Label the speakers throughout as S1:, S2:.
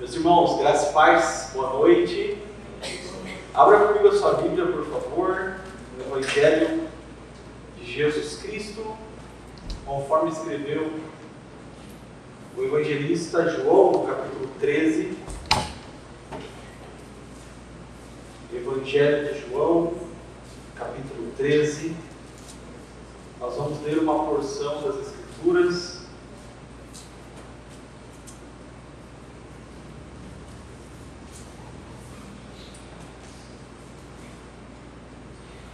S1: Meus irmãos, graça e paz, boa noite. Abra comigo a sua Bíblia, por favor, no Evangelho de Jesus Cristo, conforme escreveu o evangelista João, no capítulo 13. Evangelho de João, capítulo 13. Nós vamos ler uma porção das Escrituras.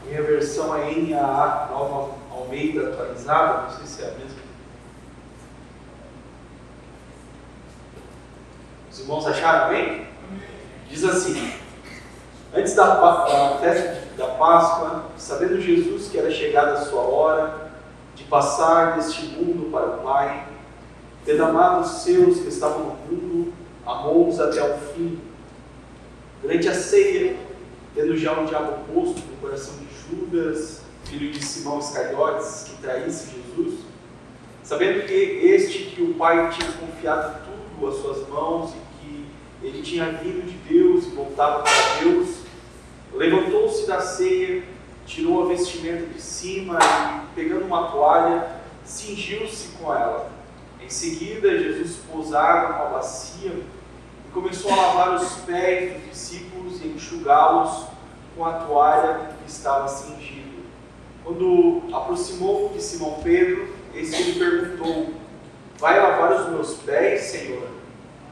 S1: Minha versão é NAA, Nova Almeida atualizada, não sei se é a mesma. Os irmãos acharam bem? Diz assim: antes da festa da Páscoa, sabendo Jesus que era chegada a sua hora de passar deste mundo para o Pai, tendo amado os seus que estavam no mundo, amou-os até o fim. Durante a ceia, tendo já o diabo posto no coração de Judas, filho de Simão Iscariotes, que traísse Jesus, sabendo que o Pai tinha confiado tudo às suas mãos e que ele tinha vindo de Deus e voltava para Deus, levantou-se da ceia, tirou a vestimenta de cima e, pegando uma toalha, cingiu-se com ela. Em seguida, Jesus pôs água numa bacia e começou a lavar os pés dos discípulos e enxugá-los com a toalha que estava cingido. Quando aproximou de Simão Pedro, esse lhe perguntou: vai lavar os meus pés, Senhor?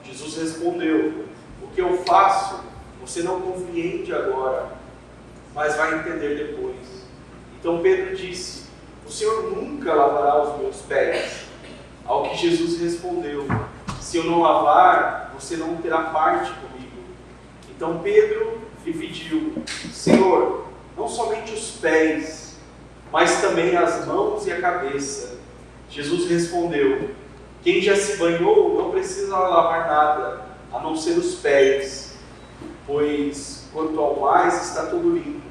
S1: Jesus respondeu: o que eu faço, você não compreende agora, mas vai entender depois. Então Pedro disse: o Senhor nunca lavará os meus pés. Ao que Jesus respondeu: se eu não lavar, você não terá parte comigo. Então Pedro lhe pediu: Senhor, não somente os pés, mas também as mãos e a cabeça. Jesus respondeu: quem já se banhou não precisa lavar nada, a não ser os pés, pois quanto ao mais está tudo limpo.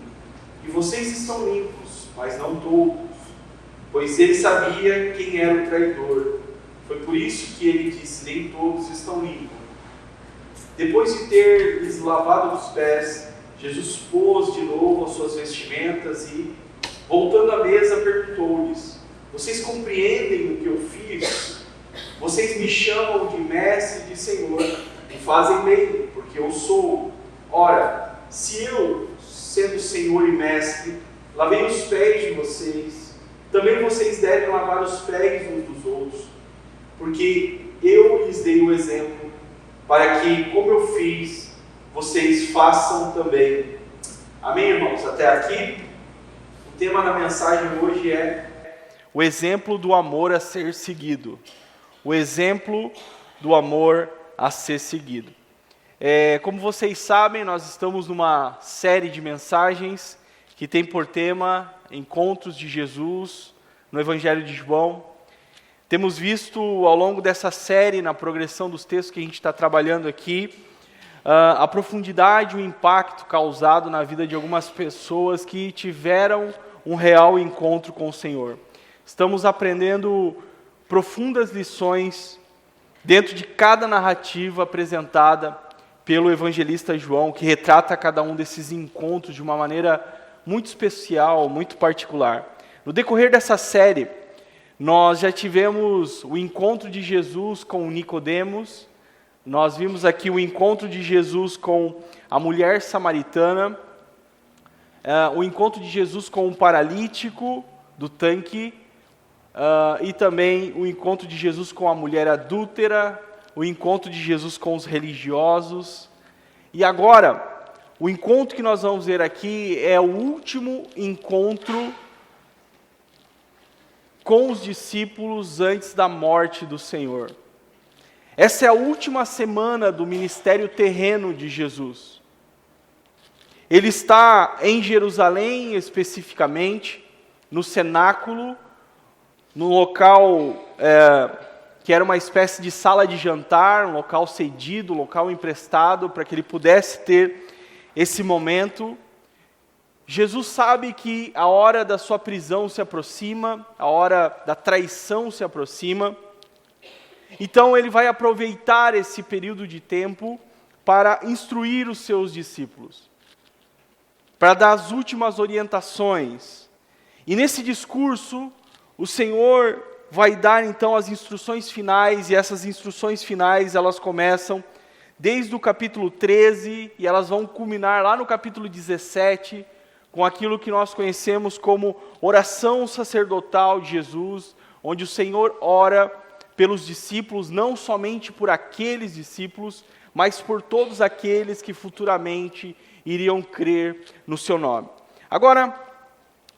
S1: E vocês estão limpos, mas não todos, pois ele sabia quem era o traidor. Foi por isso que ele disse: nem todos estão limpos. Depois de ter lhes lavado os pés, Jesus pôs de novo as suas vestimentas e, voltando à mesa, perguntou-lhes: vocês compreendem o que eu fiz? Vocês me chamam de mestre e de Senhor, e fazem bem, porque eu sou. Ora, se eu, sendo Senhor e mestre, lavei os pés de vocês, também vocês devem lavar os pés uns dos outros, porque eu lhes dei o exemplo, para que, como eu fiz, vocês façam também. Amém, irmãos? Até aqui, o tema da mensagem hoje é o exemplo do amor a ser seguido. O exemplo do amor a ser seguido. Como vocês sabem, nós estamos numa série de mensagens que tem por tema Encontros de Jesus no Evangelho de João. Temos visto ao longo dessa série, na progressão dos textos que a gente está trabalhando aqui, a profundidade e o impacto causado na vida de algumas pessoas que tiveram um real encontro com o Senhor. Estamos aprendendo profundas lições dentro de cada narrativa apresentada pelo evangelista João, que retrata cada um desses encontros de uma maneira muito especial, muito particular. No decorrer dessa série, nós já tivemos o encontro de Jesus com Nicodemos, nós vimos aqui o encontro de Jesus com a mulher samaritana, o encontro de Jesus com o paralítico do tanque, e também o encontro de Jesus com a mulher adúltera, o encontro de Jesus com os religiosos. E agora, o encontro que nós vamos ver aqui é o último encontro com os discípulos antes da morte do Senhor. Essa é a última semana do ministério terreno de Jesus. Ele está em Jerusalém, especificamente, no cenáculo, no local que era uma espécie de sala de jantar, um local cedido, um local emprestado, para que ele pudesse ter esse momento. Jesus sabe que a hora da sua prisão se aproxima, a hora da traição se aproxima, Então ele vai aproveitar esse período de tempo para instruir os seus discípulos, para dar as últimas orientações. E nesse discurso, o Senhor vai dar então as instruções finais, e essas instruções finais, elas começam desde o capítulo 13, e elas vão culminar lá no capítulo 17, com aquilo que nós conhecemos como oração sacerdotal de Jesus, onde o Senhor ora pelos discípulos, não somente por aqueles discípulos, mas por todos aqueles que futuramente iriam crer no seu nome. Agora,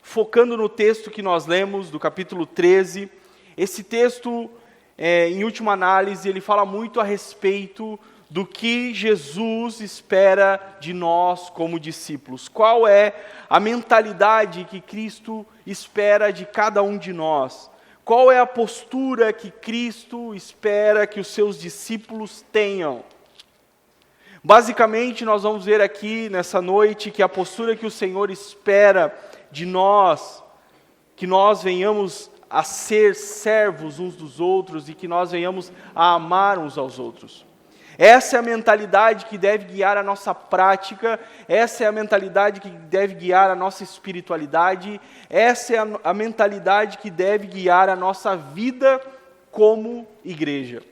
S1: focando no texto que nós lemos, do capítulo 13, esse texto, em última análise, ele fala muito a respeito do que Jesus espera de nós como discípulos. Qual é a mentalidade que Cristo espera de cada um de nós? Qual é a postura que Cristo espera que os seus discípulos tenham? Basicamente, nós vamos ver aqui nessa noite que a postura que o Senhor espera de nós, que nós venhamos a ser servos uns dos outros e que nós venhamos a amar uns aos outros. Essa é a mentalidade que deve guiar a nossa prática, essa é a mentalidade que deve guiar a nossa espiritualidade, essa é a mentalidade que deve guiar a nossa vida como igreja.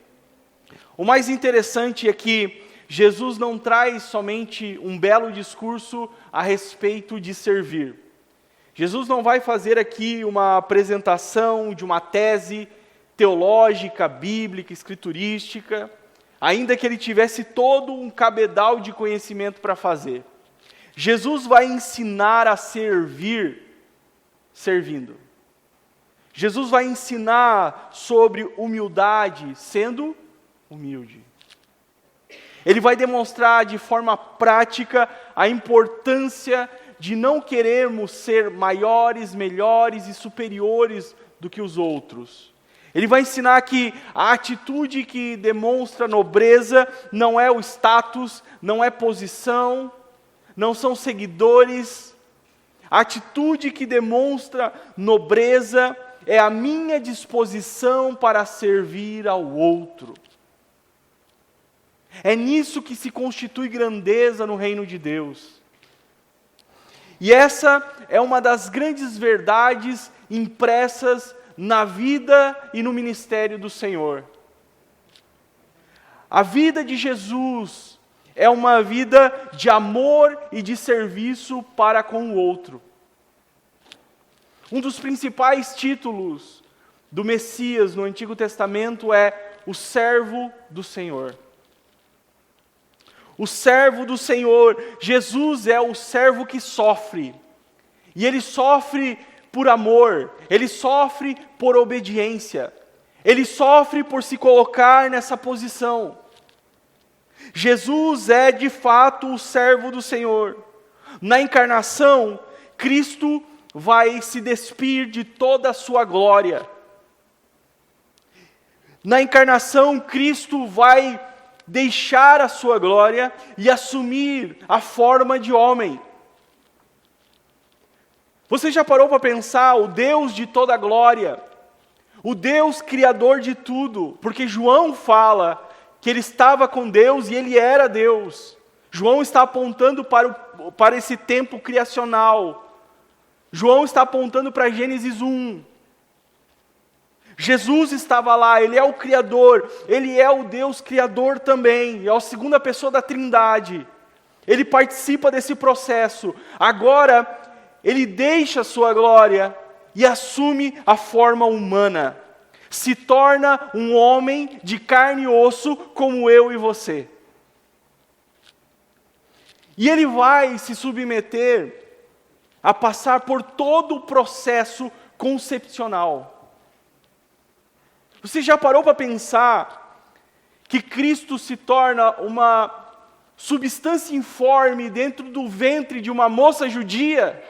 S1: O mais interessante é que Jesus não traz somente um belo discurso a respeito de servir. Jesus não vai fazer aqui uma apresentação de uma tese teológica, bíblica, escriturística, ainda que ele tivesse todo um cabedal de conhecimento para fazer. Jesus vai ensinar a servir, servindo. Jesus vai ensinar sobre humildade, sendo humilde. Ele vai demonstrar de forma prática a importância de não querermos ser maiores, melhores e superiores do que os outros. Ele vai ensinar que a atitude que demonstra nobreza não é o status, não é posição, não são seguidores. A atitude que demonstra nobreza é a minha disposição para servir ao outro. É nisso que se constitui grandeza no reino de Deus. E essa é uma das grandes verdades impressas na vida e no ministério do Senhor. A vida de Jesus é uma vida de amor e de serviço para com o outro. Um dos principais títulos do Messias no Antigo Testamento é o servo do Senhor. O servo do Senhor, Jesus é o servo que sofre. E ele sofre por amor, ele sofre por obediência, ele sofre por se colocar nessa posição. Jesus é de fato o servo do Senhor. Na encarnação, Cristo vai se despir de toda a sua glória. Na encarnação, Cristo vai deixar a sua glória e assumir a forma de homem. Você já parou para pensar, o Deus de toda glória, o Deus criador de tudo, porque João fala que ele estava com Deus e ele era Deus. João está apontando para esse tempo criacional. João está apontando para Gênesis 1. Jesus estava lá, ele é o Criador, ele é o Deus Criador também, é a segunda pessoa da Trindade. Ele participa desse processo. Agora, ele deixa a sua glória e assume a forma humana. Se torna um homem de carne e osso como eu e você. E ele vai se submeter a passar por todo o processo concepcional. Você já parou para pensar que Cristo se torna uma substância informe dentro do ventre de uma moça judia?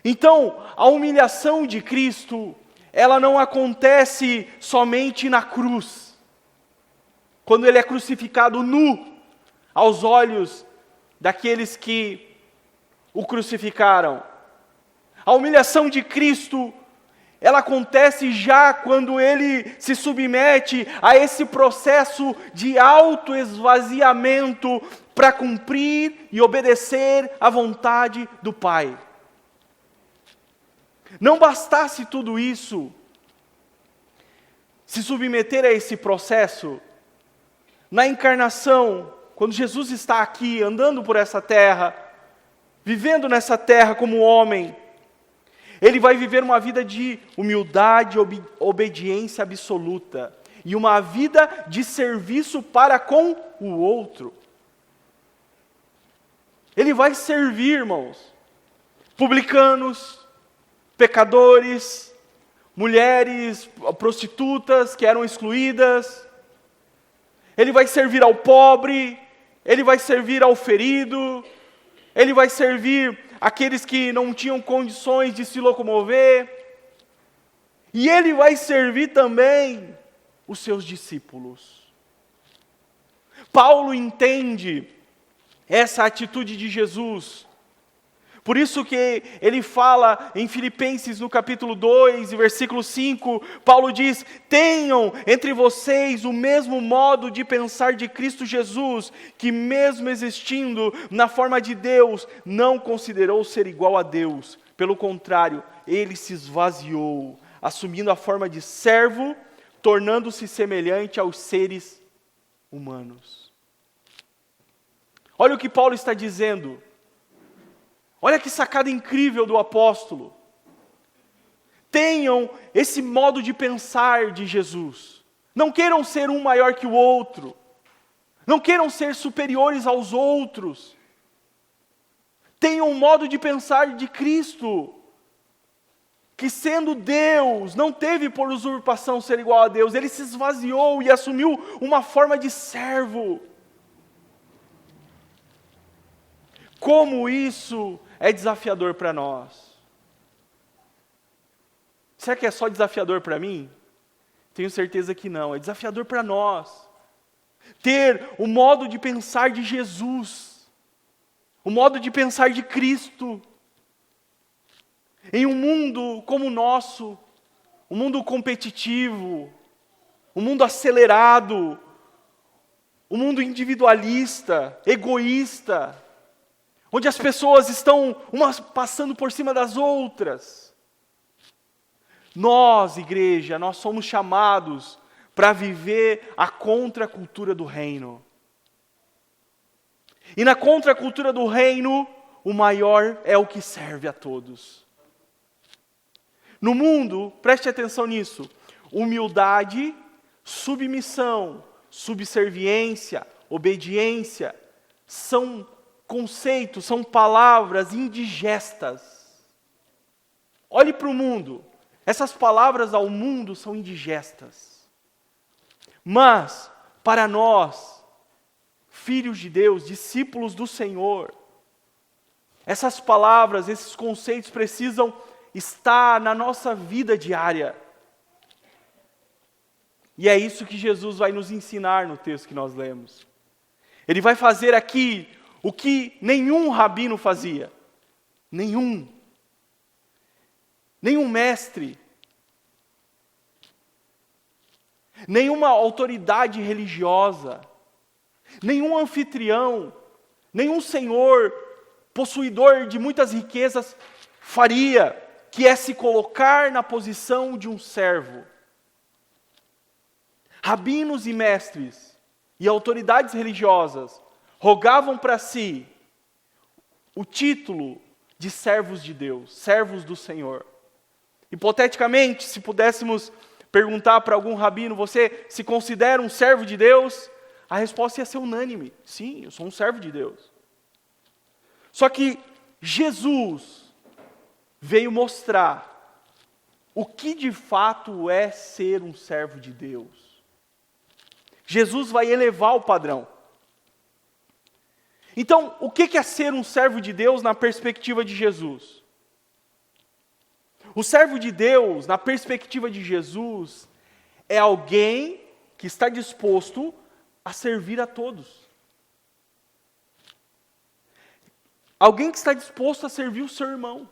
S1: Então, a humilhação de Cristo, ela não acontece somente na cruz, quando ele é crucificado nu, aos olhos daqueles que o crucificaram. A humilhação de Cristo
S2: ela acontece já quando ele se submete a esse processo de autoesvaziamento para cumprir e obedecer à vontade do Pai. Não bastasse tudo isso, se submeter a esse processo, na encarnação, quando Jesus está aqui, andando por essa terra, vivendo nessa terra como homem, ele vai viver uma vida de humildade, obediência absoluta, e uma vida de serviço para com o outro. Ele vai servir, irmãos, publicanos, pecadores, mulheres, prostitutas que eram excluídas. Ele vai servir ao pobre, ele vai servir ao ferido, ele vai servir aqueles que não tinham condições de se locomover, e ele vai servir também os seus discípulos. Paulo entende essa atitude de Jesus. Por isso que ele fala em Filipenses no capítulo 2, versículo 5, Paulo diz: tenham entre vocês o mesmo modo de pensar de Cristo Jesus, que mesmo existindo na forma de Deus, não considerou ser igual a Deus. Pelo contrário, ele se esvaziou, assumindo a forma de servo, tornando-se semelhante aos seres humanos. Olha o que Paulo está dizendo. Olha que sacada incrível do apóstolo. Tenham esse modo de pensar de Jesus. Não queiram ser um maior que o outro. Não queiram ser superiores aos outros. Tenham um modo de pensar de Cristo, que sendo Deus, não teve por usurpação ser igual a Deus. Ele se esvaziou e assumiu uma forma de servo. Como isso é desafiador para nós. Será que é só desafiador para mim? Tenho certeza que não. É desafiador para nós. Ter o modo de pensar de Jesus. O modo de pensar de Cristo. Em um mundo como o nosso. Um mundo competitivo. Um mundo acelerado. Um mundo individualista, egoísta, onde as pessoas estão umas passando por cima das outras. Nós, igreja, nós somos chamados para viver a contracultura do reino. E na contracultura do reino, o maior é o que serve a todos. No mundo, preste atenção nisso, humildade, submissão, subserviência, obediência, são conceitos, são palavras indigestas. Olhe para o mundo. Essas palavras ao mundo são indigestas. Mas, para nós, filhos de Deus, discípulos do Senhor, essas palavras, esses conceitos precisam estar na nossa vida diária. E é isso que Jesus vai nos ensinar no texto que nós lemos. Ele vai fazer aqui o que nenhum rabino fazia. Nenhum mestre, nenhuma autoridade religiosa, nenhum anfitrião, nenhum senhor possuidor de muitas riquezas faria, que é se colocar na posição de um servo. Rabinos e mestres e autoridades religiosas rogavam para si o título de servos de Deus, servos do Senhor. Hipoteticamente, se pudéssemos perguntar para algum rabino: você se considera um servo de Deus? A resposta ia ser unânime: sim, eu sou um servo de Deus. Só que Jesus veio mostrar o que de fato é ser um servo de Deus. Jesus vai elevar o padrão. Então, o que é ser um servo de Deus na perspectiva de Jesus? O servo de Deus, na perspectiva de Jesus, é alguém que está disposto a servir a todos. Alguém que está disposto a servir o seu irmão.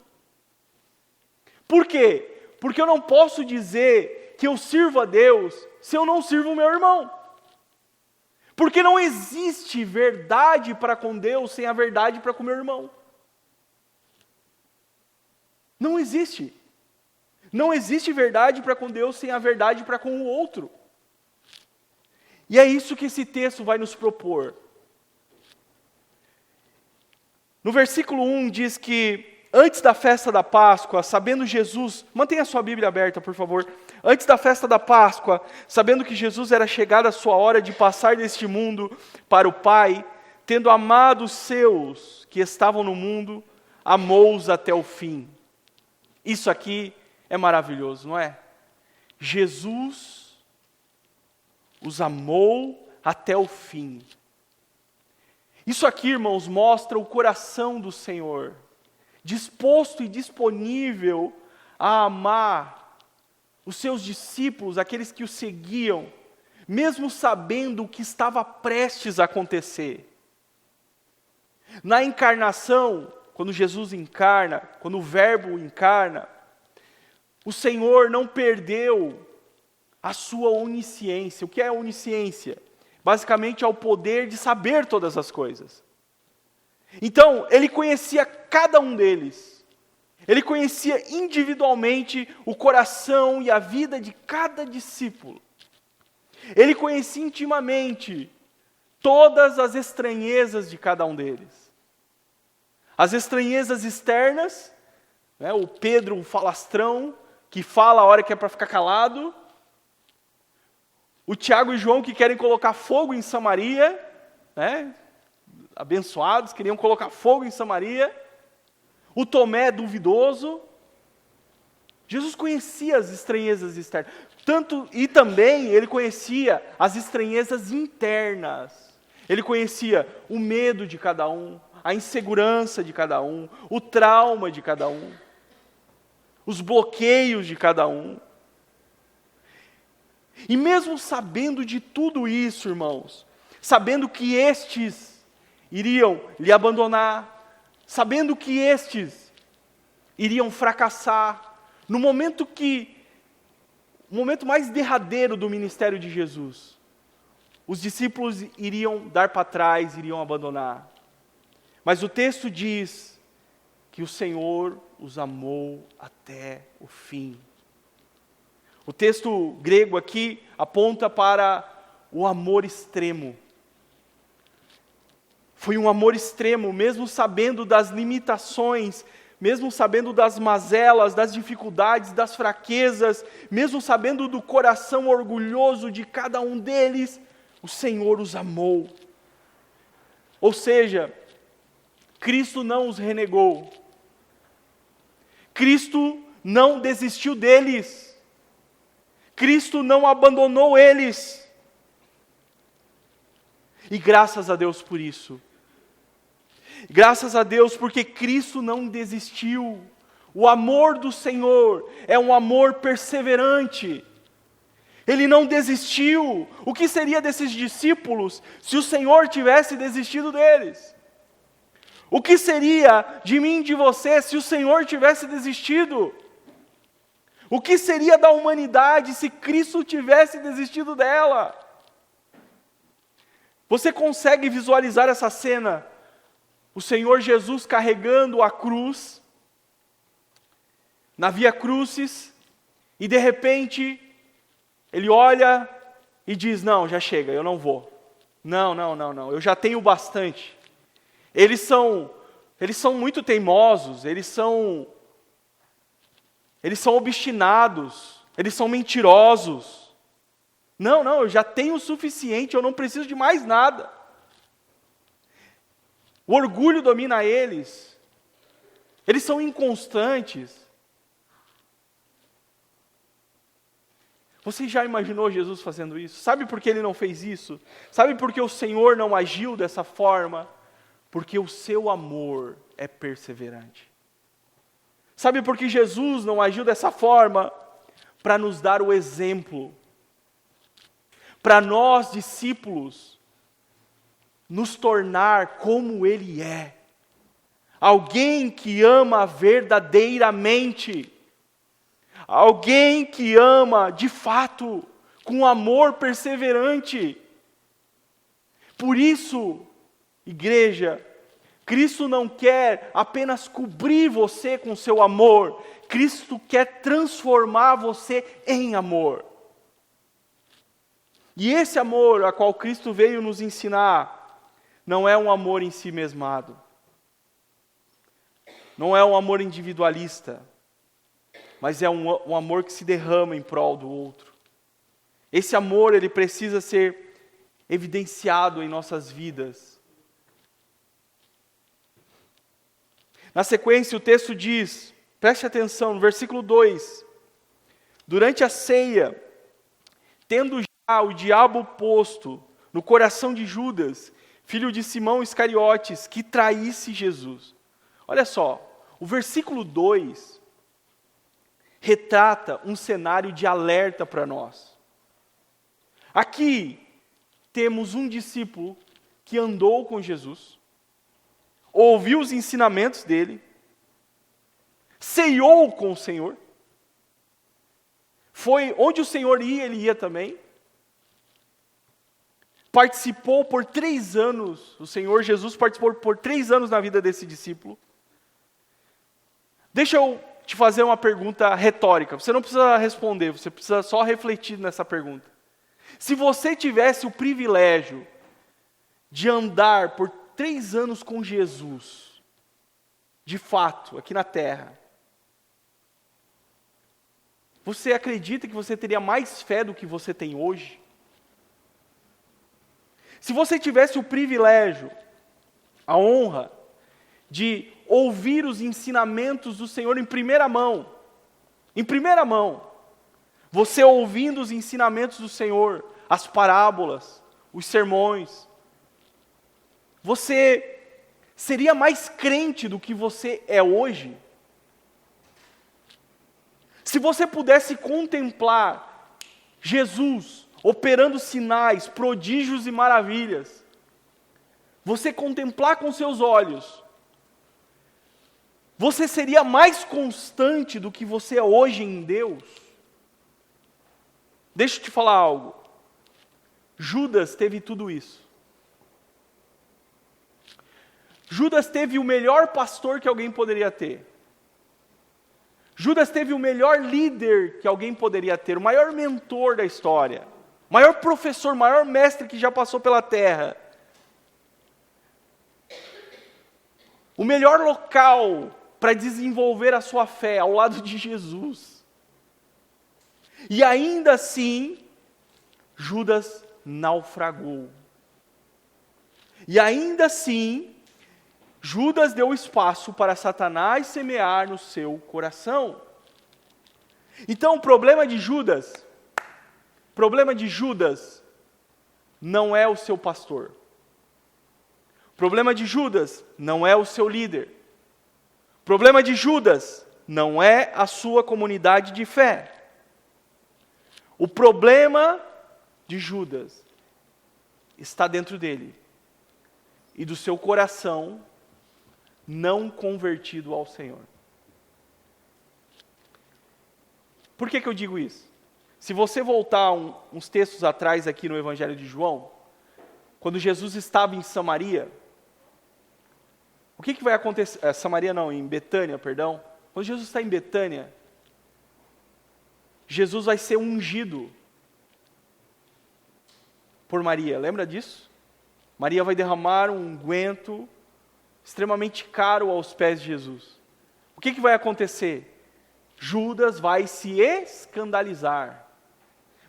S2: Por quê? Porque eu não posso dizer que eu sirvo a Deus se eu não sirvo o meu irmão. Porque não existe verdade para com Deus sem a verdade para com o meu irmão. Não existe. Não existe verdade para com Deus sem a verdade para com o outro. E é isso que esse texto vai nos propor. No versículo 1 diz que, antes da festa da Páscoa, sabendo Jesus, mantenha a sua Bíblia aberta, por favor. Antes da festa da Páscoa, sabendo que Jesus era chegado a sua hora de passar deste mundo para o Pai, tendo amado os seus que estavam no mundo, amou-os até o fim. Isso aqui é maravilhoso, não é? Jesus os amou até o fim. Isso aqui, irmãos, mostra o coração do Senhor, disposto e disponível a amar os seus discípulos, aqueles que o seguiam, mesmo sabendo o que estava prestes a acontecer. Na encarnação, quando Jesus encarna, quando o Verbo encarna, o Senhor não perdeu a sua onisciência. O que é onisciência? Basicamente é o poder de saber todas as coisas. Então, ele conhecia cada um deles. Ele conhecia individualmente o coração e a vida de cada discípulo. Ele conhecia intimamente todas as estranhezas de cada um deles. As estranhezas externas, né, o Pedro, um falastrão, que fala a hora que é para ficar calado. O Tiago e João que querem colocar fogo em Samaria, né? Abençoados, queriam colocar fogo em Samaria. O Tomé duvidoso. Jesus conhecia as estranhezas externas. E também ele conhecia as estranhezas internas. Ele conhecia o medo de cada um, a insegurança de cada um, o trauma de cada um, os bloqueios de cada um. E mesmo sabendo de tudo isso, irmãos, sabendo que estes iriam lhe abandonar, sabendo que estes iriam fracassar, no momento mais derradeiro do ministério de Jesus, os discípulos iriam dar para trás, iriam abandonar. Mas o texto diz que o Senhor os amou até o fim. O texto grego aqui aponta para o amor extremo. Foi um amor extremo, mesmo sabendo das limitações, mesmo sabendo das mazelas, das dificuldades, das fraquezas, mesmo sabendo do coração orgulhoso de cada um deles, o Senhor os amou. Ou seja, Cristo não os renegou. Cristo não desistiu deles. Cristo não abandonou eles. E graças a Deus por isso. Graças a Deus porque Cristo não desistiu. O amor do Senhor é um amor perseverante. Ele não desistiu. O que seria desses discípulos se o Senhor tivesse desistido deles? O que seria de mim e de você se o Senhor tivesse desistido? O que seria da humanidade se Cristo tivesse desistido dela? Você consegue visualizar essa cena? O Senhor Jesus carregando a cruz, na Via Crucis, e de repente, Ele olha e diz, não, já chega, eu não vou. Não, eu já tenho bastante. Eles são muito teimosos, eles são obstinados, eles são mentirosos. Não, eu já tenho o suficiente, eu não preciso de mais nada. O orgulho domina eles. Eles são inconstantes. Você já imaginou Jesus fazendo isso? Sabe por que Ele não fez isso? Sabe por que o Senhor não agiu dessa forma? Porque o seu amor é perseverante. Sabe por que Jesus não agiu dessa forma? Para nos dar o exemplo. Para nós, discípulos, nos tornar como Ele é. Alguém que ama verdadeiramente. Alguém que ama de fato, com amor perseverante. Por isso, igreja, Cristo não quer apenas cobrir você com seu amor, Cristo quer transformar você em amor. E esse amor a qual Cristo veio nos ensinar, não é um amor em si mesmado, não é um amor individualista, mas é um amor que se derrama em prol do outro. Esse amor, ele precisa ser evidenciado em nossas vidas. Na sequência, o texto diz, preste atenção, no versículo 2, durante a ceia, tendo já o diabo posto no coração de Judas, filho de Simão Iscariotes, que traísse Jesus. Olha só, o versículo 2 retrata um cenário de alerta para nós. Aqui temos um discípulo que andou com Jesus, ouviu os ensinamentos dele, ceiou com o Senhor, foi onde o Senhor ia, ele ia também, participou por 3 anos, o Senhor Jesus participou por 3 anos na vida desse discípulo. Deixa eu te fazer uma pergunta retórica, você não precisa responder, você precisa só refletir nessa pergunta. Se você tivesse o privilégio de andar por 3 anos com Jesus, de fato, aqui na terra, você acredita que você teria mais fé do que você tem hoje? Se você tivesse o privilégio, a honra, de ouvir os ensinamentos do Senhor em primeira mão, você ouvindo os ensinamentos do Senhor, as parábolas, os sermões, você seria mais crente do que você é hoje? Se você pudesse contemplar Jesus operando sinais, prodígios e maravilhas, você contemplar com seus olhos, você seria mais constante do que você é hoje em Deus? Deixa eu te falar algo. Judas teve tudo isso. Judas teve o melhor pastor que alguém poderia ter. Judas teve o melhor líder que alguém poderia ter, o maior mentor da história, o maior professor, o maior mestre que já passou pela terra. O melhor local para desenvolver a sua fé ao lado de Jesus. E ainda assim, Judas naufragou. E ainda assim, Judas deu espaço para Satanás semear no seu coração. Então, o problema de Judas não é o seu pastor. O problema de Judas não é o seu líder. O problema de Judas não é a sua comunidade de fé. O problema de Judas está dentro dele e do seu coração não convertido ao Senhor. Por que eu digo isso? Se você voltar uns textos atrás aqui no Evangelho de João, quando Jesus estava em Samaria, o que vai acontecer? Em Betânia, perdão. Quando Jesus está em Betânia, Jesus vai ser ungido por Maria. Lembra disso? Maria vai derramar um unguento extremamente caro aos pés de Jesus. O que vai acontecer? Judas vai se escandalizar.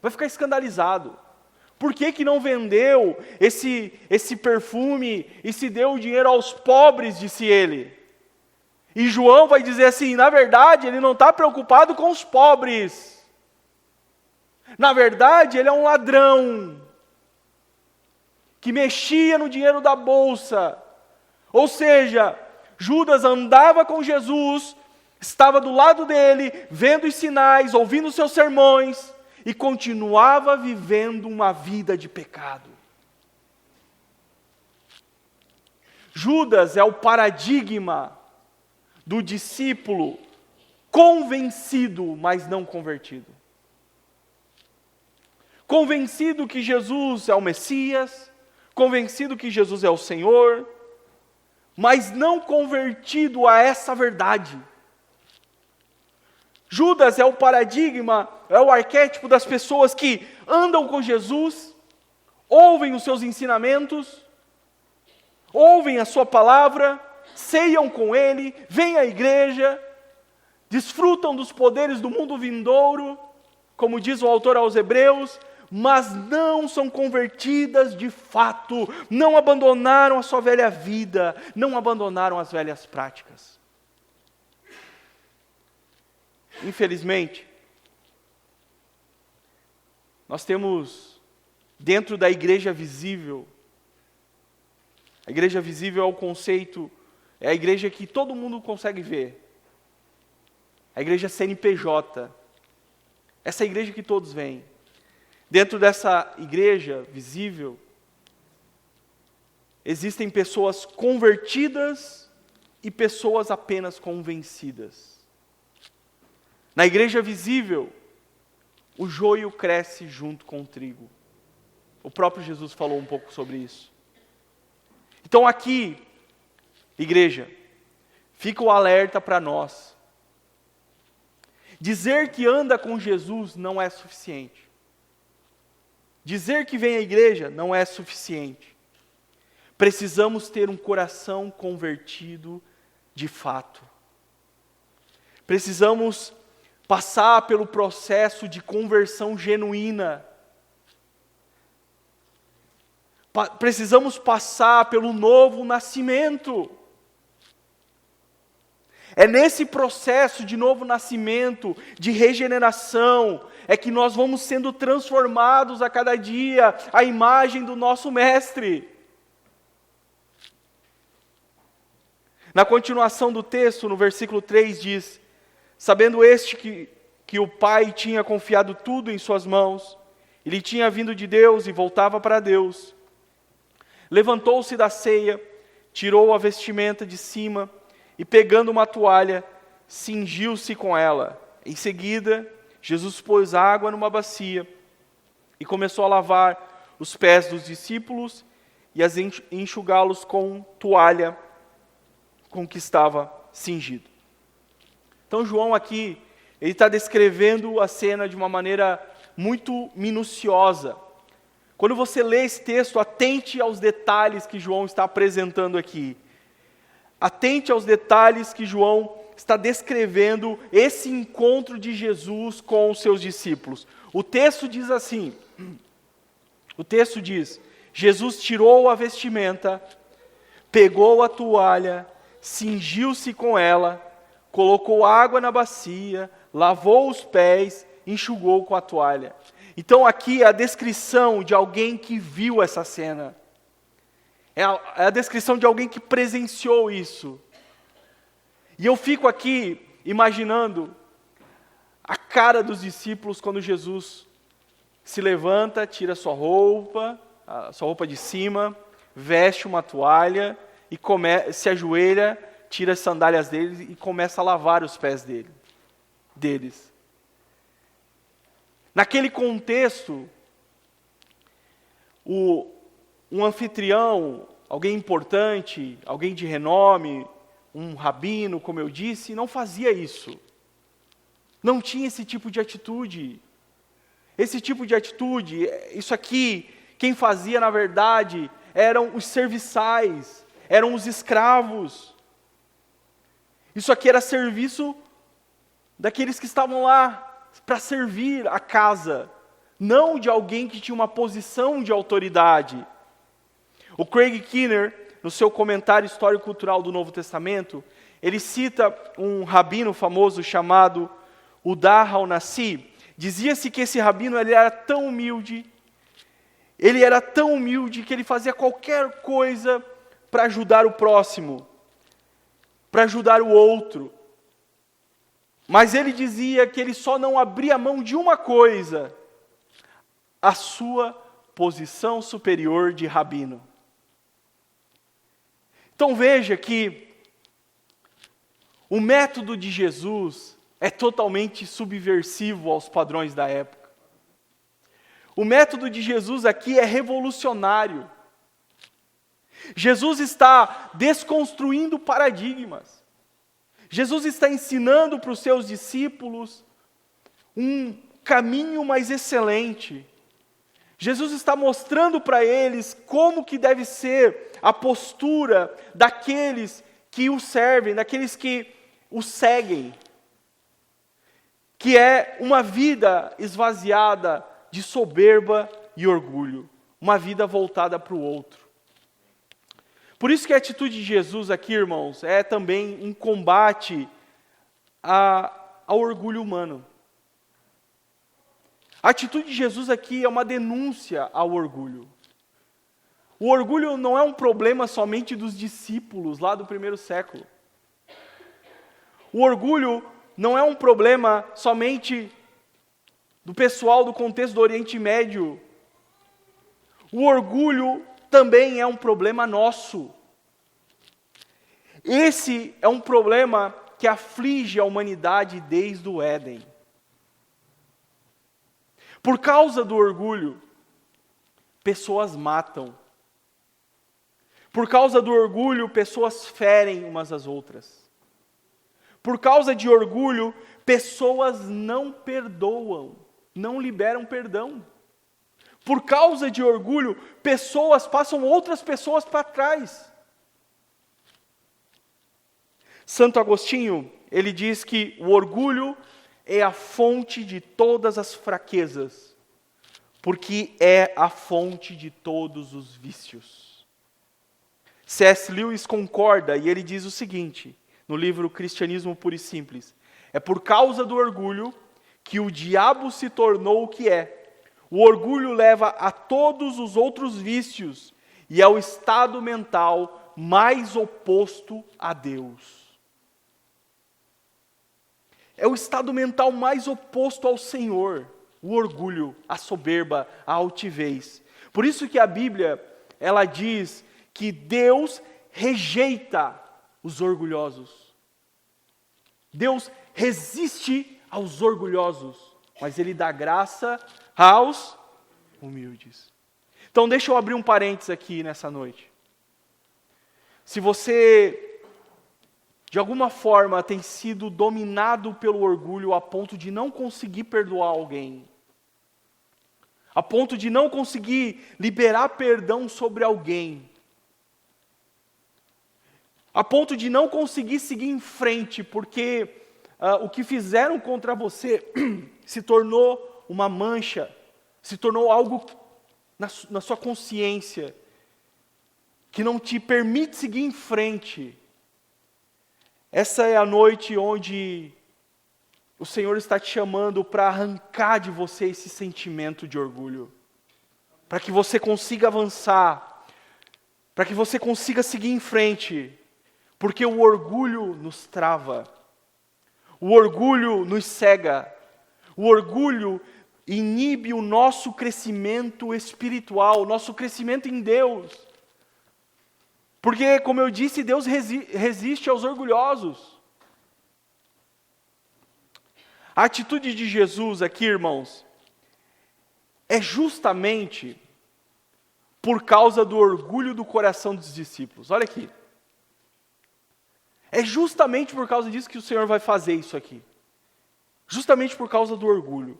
S2: Vai ficar escandalizado. Por que não vendeu esse perfume e se deu o dinheiro aos pobres, disse ele. E João vai dizer assim, na verdade, ele não está preocupado com os pobres. Na verdade, ele é um ladrão que mexia no dinheiro da bolsa. Ou seja, Judas andava com Jesus, estava do lado dele, vendo os sinais, ouvindo os seus sermões, e continuava vivendo uma vida de pecado. Judas é o paradigma do discípulo convencido, mas não convertido. Convencido que Jesus é o Messias, convencido que Jesus é o Senhor, mas não convertido a essa verdade. Judas é o paradigma, é o arquétipo das pessoas que andam com Jesus, ouvem os seus ensinamentos, ouvem a sua palavra, ceiam com Ele, vêm à igreja, desfrutam dos poderes do mundo vindouro, como diz o autor aos Hebreus, mas não são convertidas de fato, não abandonaram a sua velha vida, não abandonaram as velhas práticas. Infelizmente, nós temos dentro da igreja visível, a igreja visível é o conceito, é a igreja que todo mundo consegue ver, a igreja CNPJ, essa igreja que todos veem. Dentro dessa igreja visível, existem pessoas convertidas e pessoas apenas convencidas. Na igreja visível, o joio cresce junto com o trigo. O próprio Jesus falou um pouco sobre isso. Então aqui, igreja, fica o alerta para nós. Dizer que anda com Jesus não é suficiente. Dizer que vem à igreja não é suficiente. Precisamos ter um coração convertido de fato. Precisamos passar pelo processo de conversão genuína. Precisamos passar pelo novo nascimento. É nesse processo de novo nascimento, de regeneração, é que nós vamos sendo transformados a cada dia à imagem do nosso Mestre. Na continuação do texto, no versículo 3 diz: sabendo este que o Pai tinha confiado tudo em suas mãos, ele tinha vindo de Deus e voltava para Deus, levantou-se da ceia, tirou a vestimenta de cima e, pegando uma toalha, cingiu-se com ela. Em seguida, Jesus pôs água numa bacia e começou a lavar os pés dos discípulos e a enxugá-los com toalha com que estava cingido. Então João aqui, ele está descrevendo a cena de uma maneira muito minuciosa. Quando você lê esse texto, atente aos detalhes que João está apresentando aqui. Atente aos detalhes que João está descrevendo esse encontro de Jesus com os seus discípulos. O texto diz assim, Jesus tirou a vestimenta, pegou a toalha, cingiu-se com ela, colocou água na bacia, lavou os pés, enxugou com a toalha. Então aqui é a descrição de alguém que viu essa cena. É a descrição de alguém que presenciou isso. E eu fico aqui imaginando a cara dos discípulos quando Jesus se levanta, tira sua roupa de cima, veste uma toalha e se ajoelha, tira as sandálias deles e começa a lavar os pés deles. Naquele contexto, um anfitrião, alguém importante, alguém de renome, um rabino, como eu disse, não fazia isso. Não tinha esse tipo de atitude. Esse tipo de atitude, isso aqui, quem fazia na verdade eram os serviçais, eram os escravos. Isso aqui era serviço daqueles que estavam lá para servir a casa, não de alguém que tinha uma posição de autoridade. O Craig Keener, no seu comentário histórico-cultural do Novo Testamento, ele cita um rabino famoso chamado Uda al-Nassi. Dizia-se que esse rabino ele era tão humilde que ele fazia qualquer coisa para ajudar o próximo, para ajudar o outro. Mas ele dizia que ele só não abria mão de uma coisa: a sua posição superior de rabino. Então veja que o método de Jesus é totalmente subversivo aos padrões da época. O método de Jesus aqui é revolucionário. Jesus está desconstruindo paradigmas. Jesus está ensinando para os seus discípulos um caminho mais excelente. Jesus está mostrando para eles como que deve ser a postura daqueles que o servem, daqueles que o seguem, que é uma vida esvaziada de soberba e orgulho, uma vida voltada para o outro. Por isso que a atitude de Jesus aqui, irmãos, é também um combate ao orgulho humano. A atitude de Jesus aqui é uma denúncia ao orgulho. O orgulho não é um problema somente dos discípulos lá do primeiro século. O orgulho não é um problema somente do pessoal do contexto do Oriente Médio. O orgulho também é um problema nosso. Esse é um problema que aflige a humanidade desde o Éden. Por causa do orgulho, pessoas matam. Por causa do orgulho, pessoas ferem umas às outras. Por causa de orgulho, pessoas não perdoam, não liberam perdão. Por causa de orgulho, pessoas passam outras pessoas para trás. Santo Agostinho, ele diz que o orgulho é a fonte de todas as fraquezas, porque é a fonte de todos os vícios. C.S. Lewis concorda e ele diz o seguinte, no livro Cristianismo Puro e Simples: é por causa do orgulho que o diabo se tornou o que é. O orgulho leva a todos os outros vícios e é o estado mental mais oposto a Deus. É o estado mental mais oposto ao Senhor, o orgulho, a soberba, a altivez. Por isso que a Bíblia, ela diz que Deus rejeita os orgulhosos. Deus resiste aos orgulhosos, mas Ele dá graça aos humildes. Então deixa eu abrir um parênteses aqui nessa noite. Se você, de alguma forma, tem sido dominado pelo orgulho a ponto de não conseguir perdoar alguém, a ponto de não conseguir liberar perdão sobre alguém, a ponto de não conseguir seguir em frente, porque o que fizeram contra você se tornou uma mancha, se tornou algo na sua consciência, que não te permite seguir em frente. Essa é a noite onde o Senhor está te chamando para arrancar de você esse sentimento de orgulho, para que você consiga avançar, para que você consiga seguir em frente, porque o orgulho nos trava, o orgulho nos cega, o orgulho inibe o nosso crescimento espiritual, o nosso crescimento em Deus. Porque, como eu disse, Deus resiste aos orgulhosos. A atitude de Jesus aqui, irmãos, é justamente por causa do orgulho do coração dos discípulos. Olha aqui. É justamente por causa disso que o Senhor vai fazer isso aqui. Justamente por causa do orgulho.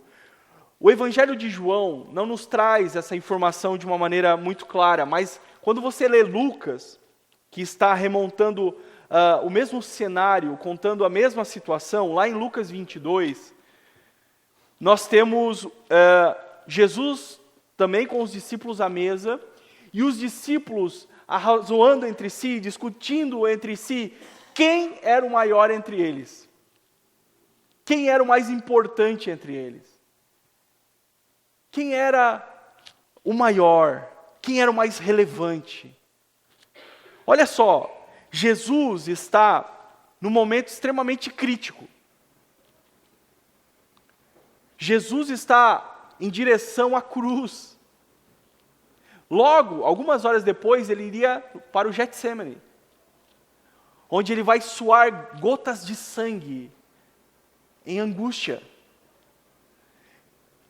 S2: O Evangelho de João não nos traz essa informação de uma maneira muito clara, mas quando você lê Lucas, que está remontando o mesmo cenário, contando a mesma situação, lá em Lucas 22, nós temos Jesus também com os discípulos à mesa, e os discípulos arrazoando entre si, discutindo entre si, quem era o maior entre eles? Quem era o mais importante entre eles? Quem era o maior? Quem era o mais relevante? Olha só, Jesus está num momento extremamente crítico. Jesus está em direção à cruz. Logo, algumas horas depois, ele iria para o Getsemane, onde ele vai suar gotas de sangue, em angústia.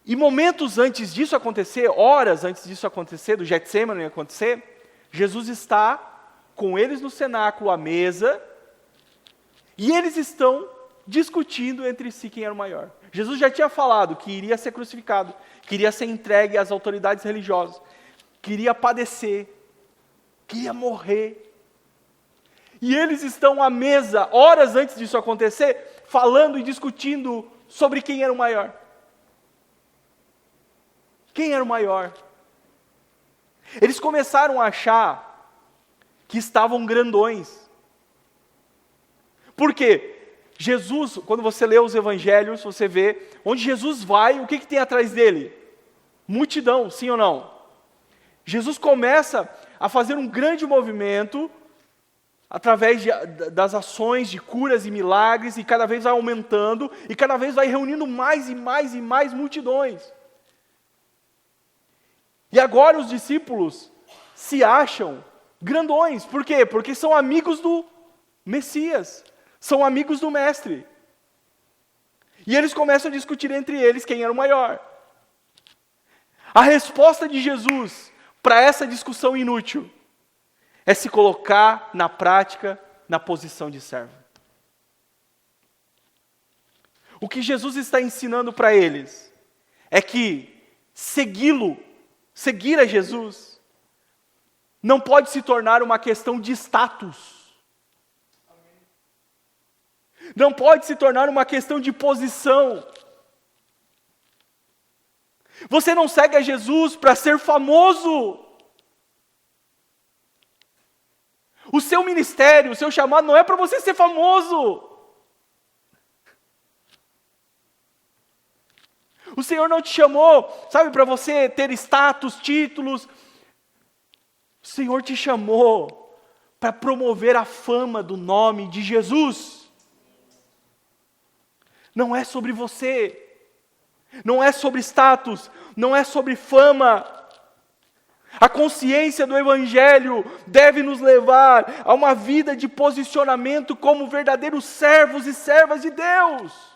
S2: E momentos antes disso acontecer, horas antes disso acontecer, do Getsêmani acontecer, Jesus está com eles no cenáculo à mesa, e eles estão discutindo entre si quem era o maior. Jesus já tinha falado que iria ser crucificado, que iria ser entregue às autoridades religiosas, que iria padecer, que ia morrer. E eles estão à mesa, horas antes disso acontecer, falando e discutindo sobre quem era o maior. Quem era o maior? Eles começaram a achar que estavam grandões. Por quê? Jesus, quando você lê os evangelhos, você vê, onde Jesus vai, o que tem atrás dele? Multidão, sim ou não? Jesus começa a fazer um grande movimento, através das ações de curas e milagres, e cada vez vai aumentando, e cada vez vai reunindo mais e mais e mais multidões. E agora os discípulos se acham grandões. Por quê? Porque são amigos do Messias, são amigos do Mestre. E eles começam a discutir entre eles quem era o maior. A resposta de Jesus para essa discussão inútil é se colocar na prática na posição de servo. O que Jesus está ensinando para eles é que seguir a Jesus, não pode se tornar uma questão de status. Não pode se tornar uma questão de posição. Você não segue a Jesus para ser famoso. O seu ministério, o seu chamado não é para você ser famoso. O Senhor não te chamou, sabe, para você ter status, títulos. O Senhor te chamou para promover a fama do nome de Jesus. Não é sobre você, não é sobre status, não é sobre fama. A consciência do Evangelho deve nos levar a uma vida de posicionamento como verdadeiros servos e servas de Deus.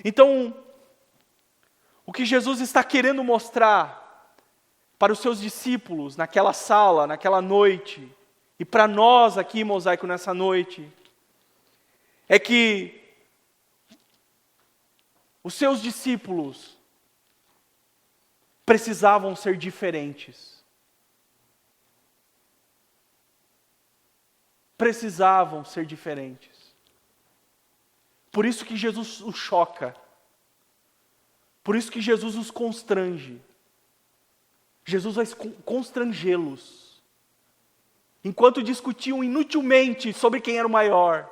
S2: Então, o que Jesus está querendo mostrar para os seus discípulos naquela sala, naquela noite, e para nós aqui em Mosaico nessa noite, é que os seus discípulos precisavam ser diferentes. Precisavam ser diferentes. Por isso que Jesus os choca. Por isso que Jesus os constrange. Jesus vai constrangê-los. Enquanto discutiam inutilmente sobre quem era o maior,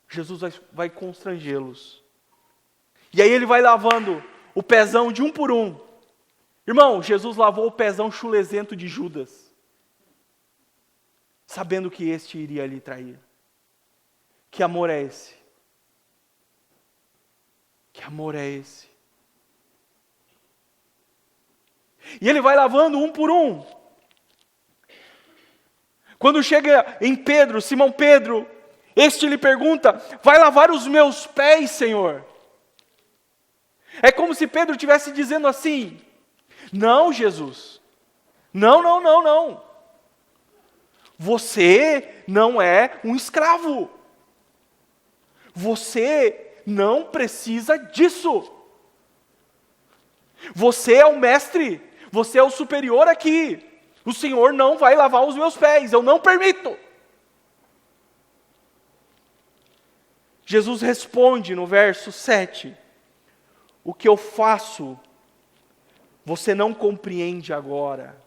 S2: Jesus vai constrangê-los. E aí ele vai lavando o pezão de um por um. Irmão, Jesus lavou o pezão chulesento de Judas, sabendo que este iria lhe trair. Que amor é esse? Que amor é esse? E ele vai lavando um por um. Quando chega em Pedro, Simão Pedro, este lhe pergunta: vai lavar os meus pés, Senhor? É como se Pedro estivesse dizendo assim: não, Jesus, não. Você não é um escravo. Você não precisa disso. Você é o mestre, você é o superior aqui. O Senhor não vai lavar os meus pés, eu não permito. Jesus responde no verso 7: o que eu faço, você não compreende agora,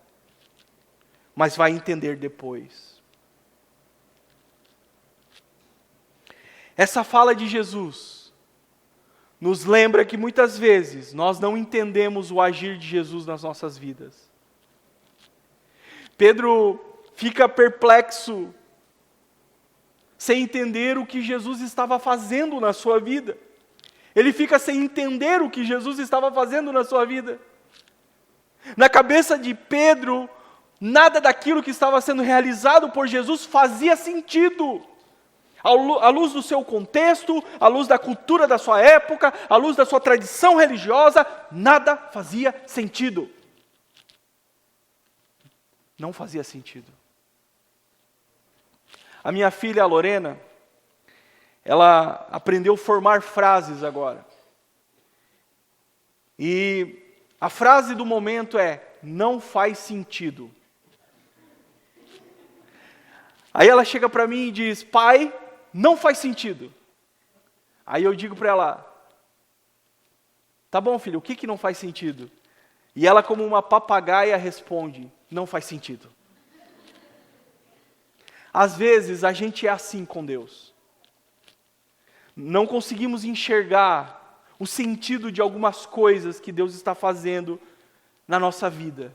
S2: mas vai entender depois. Essa fala de Jesus nos lembra que muitas vezes nós não entendemos o agir de Jesus nas nossas vidas. Pedro fica perplexo, sem entender o que Jesus estava fazendo na sua vida. Ele fica sem entender o que Jesus estava fazendo na sua vida. Na cabeça de Pedro, Nada daquilo que estava sendo realizado por Jesus fazia sentido. À luz do seu contexto, à luz da cultura da sua época, à luz da sua tradição religiosa, nada fazia sentido. Não fazia sentido. A minha filha, a Lorena, ela aprendeu a formar frases agora. E a frase do momento é: não faz sentido. Aí ela chega para mim e diz: pai, não faz sentido. Aí eu digo para ela: tá bom, filho, o que não faz sentido? E ela, como uma papagaia, responde: não faz sentido. Às vezes a gente é assim com Deus. Não conseguimos enxergar o sentido de algumas coisas que Deus está fazendo na nossa vida.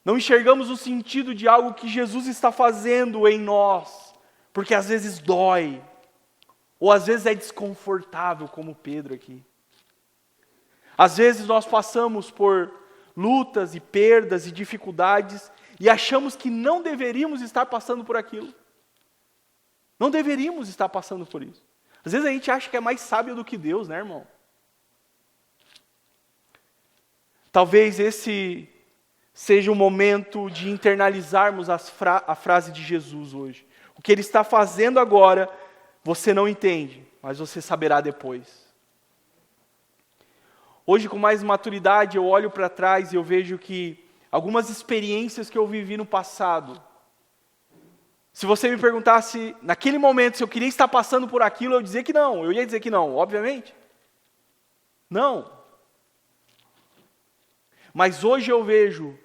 S2: Não enxergamos o sentido de algo que Jesus está fazendo em nós, porque às vezes dói, ou às vezes é desconfortável, como Pedro aqui. Às vezes nós passamos por lutas e perdas e dificuldades e achamos que não deveríamos estar passando por aquilo. Não deveríamos estar passando por isso. Às vezes a gente acha que é mais sábio do que Deus, né, irmão? Talvez esse seja o momento de internalizarmos a frase de Jesus hoje. O que Ele está fazendo agora, você não entende, mas você saberá depois. Hoje, com mais maturidade, eu olho para trás e eu vejo que algumas experiências que eu vivi no passado, se você me perguntasse naquele momento se eu queria estar passando por aquilo, eu ia dizer que não, obviamente. Não. Mas hoje eu vejo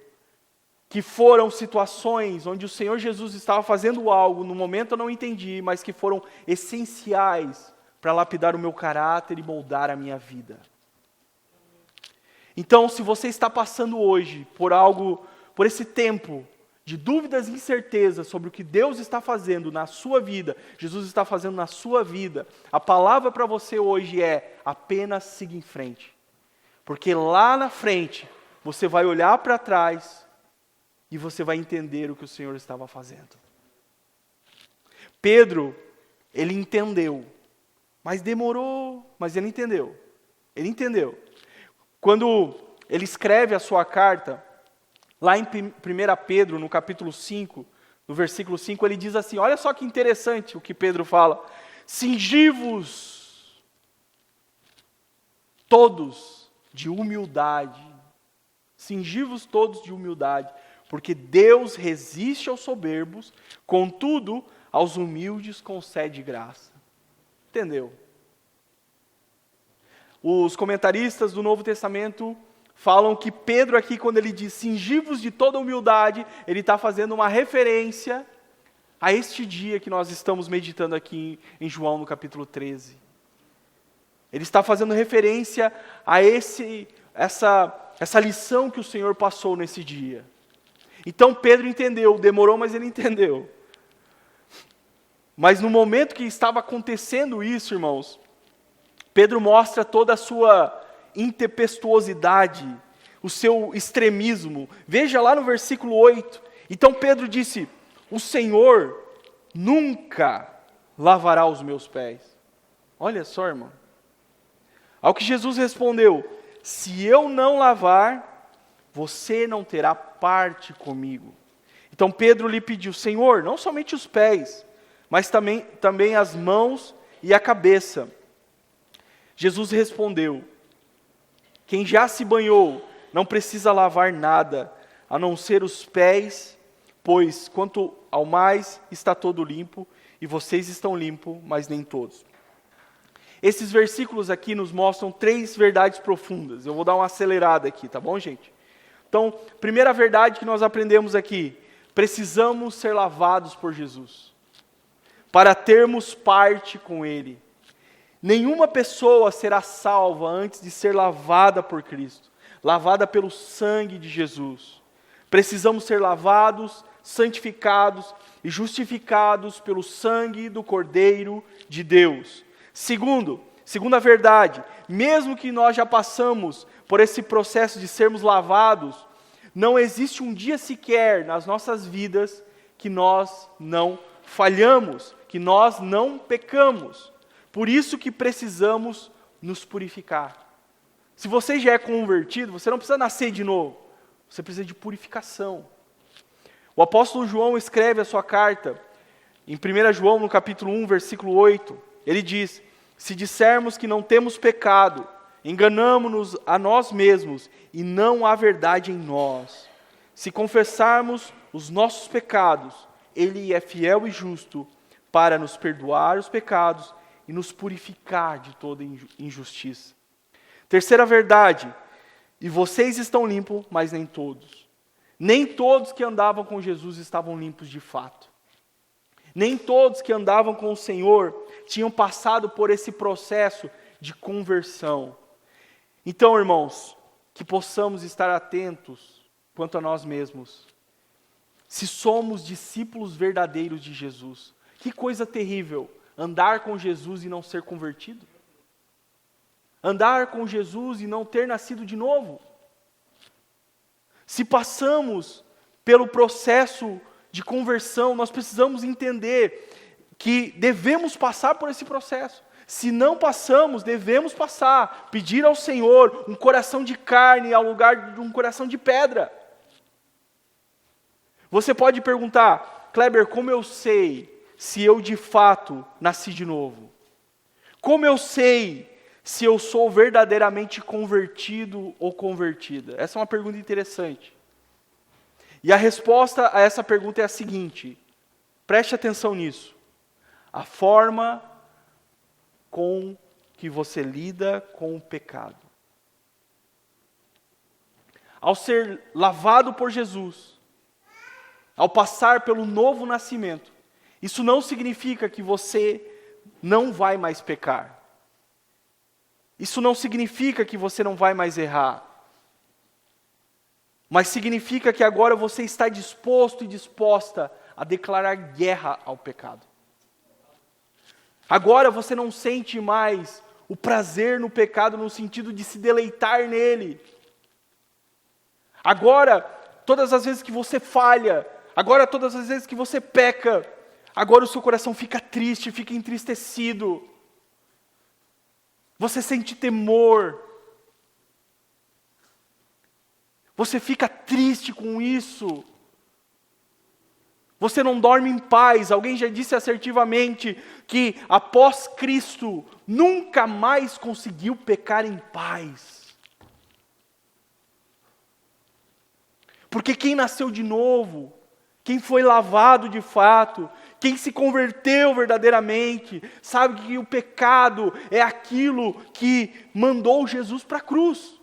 S2: que foram situações onde o Senhor Jesus estava fazendo algo, no momento eu não entendi, mas que foram essenciais para lapidar o meu caráter e moldar a minha vida. Então, se você está passando hoje por esse tempo de dúvidas e incertezas sobre o que Deus está fazendo na sua vida, Jesus está fazendo na sua vida, a palavra para você hoje é: apenas siga em frente. Porque lá na frente, você vai olhar para trás e você vai entender o que o Senhor estava fazendo. Pedro, ele entendeu, mas demorou, mas ele entendeu. Ele entendeu. Quando ele escreve a sua carta, lá em 1 Pedro, no capítulo 5, no versículo 5, ele diz assim, olha só que interessante o que Pedro fala: cingi-vos todos de humildade, cingi-vos todos de humildade, porque Deus resiste aos soberbos, contudo, aos humildes concede graça. Entendeu? Os comentaristas do Novo Testamento falam que Pedro aqui, quando ele diz cingi-vos de toda humildade, ele está fazendo uma referência a este dia que nós estamos meditando aqui em João, no capítulo 13. Ele está fazendo referência a essa lição que o Senhor passou nesse dia. Então Pedro entendeu, demorou, mas ele entendeu. Mas no momento que estava acontecendo isso, irmãos, Pedro mostra toda a sua intempestuosidade, o seu extremismo. Veja lá no versículo 8. Então Pedro disse: o Senhor nunca lavará os meus pés. Olha só, irmão. Ao que Jesus respondeu: se eu não lavar, você não terá parte comigo. Então Pedro lhe pediu: Senhor, não somente os pés, mas também as mãos e a cabeça. Jesus respondeu: quem já se banhou não precisa lavar nada, a não ser os pés, pois quanto ao mais está todo limpo, e vocês estão limpos, mas nem todos. Esses versículos aqui nos mostram 3 verdades profundas. Eu vou dar uma acelerada aqui, tá bom, gente? Então, primeira verdade que nós aprendemos aqui: precisamos ser lavados por Jesus, para termos parte com Ele. Nenhuma pessoa será salva antes de ser lavada por Cristo, lavada pelo sangue de Jesus. Precisamos ser lavados, santificados e justificados pelo sangue do Cordeiro de Deus. Segunda verdade, mesmo que nós já passamos por esse processo de sermos lavados, Não existe um dia sequer nas nossas vidas que nós não falhamos, que nós não pecamos. Por isso que precisamos nos purificar. Se você já é convertido, você não precisa nascer de novo. Você precisa de purificação. O apóstolo João escreve a sua carta, em 1 João, no capítulo 1, versículo 8. Ele diz: se dissermos que não temos pecado, enganamo-nos a nós mesmos e não há verdade em nós. Se confessarmos os nossos pecados, Ele é fiel e justo para nos perdoar os pecados e nos purificar de toda injustiça. Terceira verdade: e vocês estão limpos, mas nem todos. Nem todos que andavam com Jesus estavam limpos de fato. Nem todos que andavam com o Senhor tinham passado por esse processo de conversão. Então, irmãos, que possamos estar atentos quanto a nós mesmos. Se somos discípulos verdadeiros de Jesus, que coisa terrível andar com Jesus e não ser convertido. Andar com Jesus e não ter nascido de novo. Se passamos pelo processo de conversão, nós precisamos entender que devemos passar por esse processo. Se não passamos, devemos passar. Pedir ao Senhor um coração de carne ao lugar de um coração de pedra. Você pode perguntar: Kleber, como eu sei se eu de fato nasci de novo? Como eu sei se eu sou verdadeiramente convertido ou convertida? Essa é uma pergunta interessante. E a resposta a essa pergunta é a seguinte: preste atenção nisso. A forma com que você lida com o pecado. Ao ser lavado por Jesus, ao passar pelo novo nascimento, isso não significa que você não vai mais pecar. Isso não significa que você não vai mais errar. Mas significa que agora você está disposto e disposta a declarar guerra ao pecado. Agora você não sente mais o prazer no pecado no sentido de se deleitar nele. Agora, todas as vezes que você falha, agora todas as vezes que você peca, agora o seu coração fica triste, fica entristecido. Você sente temor. Você fica triste com isso. Você não dorme em paz. Alguém já disse assertivamente que após Cristo nunca mais conseguiu pecar em paz. Porque quem nasceu de novo, quem foi lavado de fato, quem se converteu verdadeiramente, sabe que o pecado é aquilo que mandou Jesus para a cruz.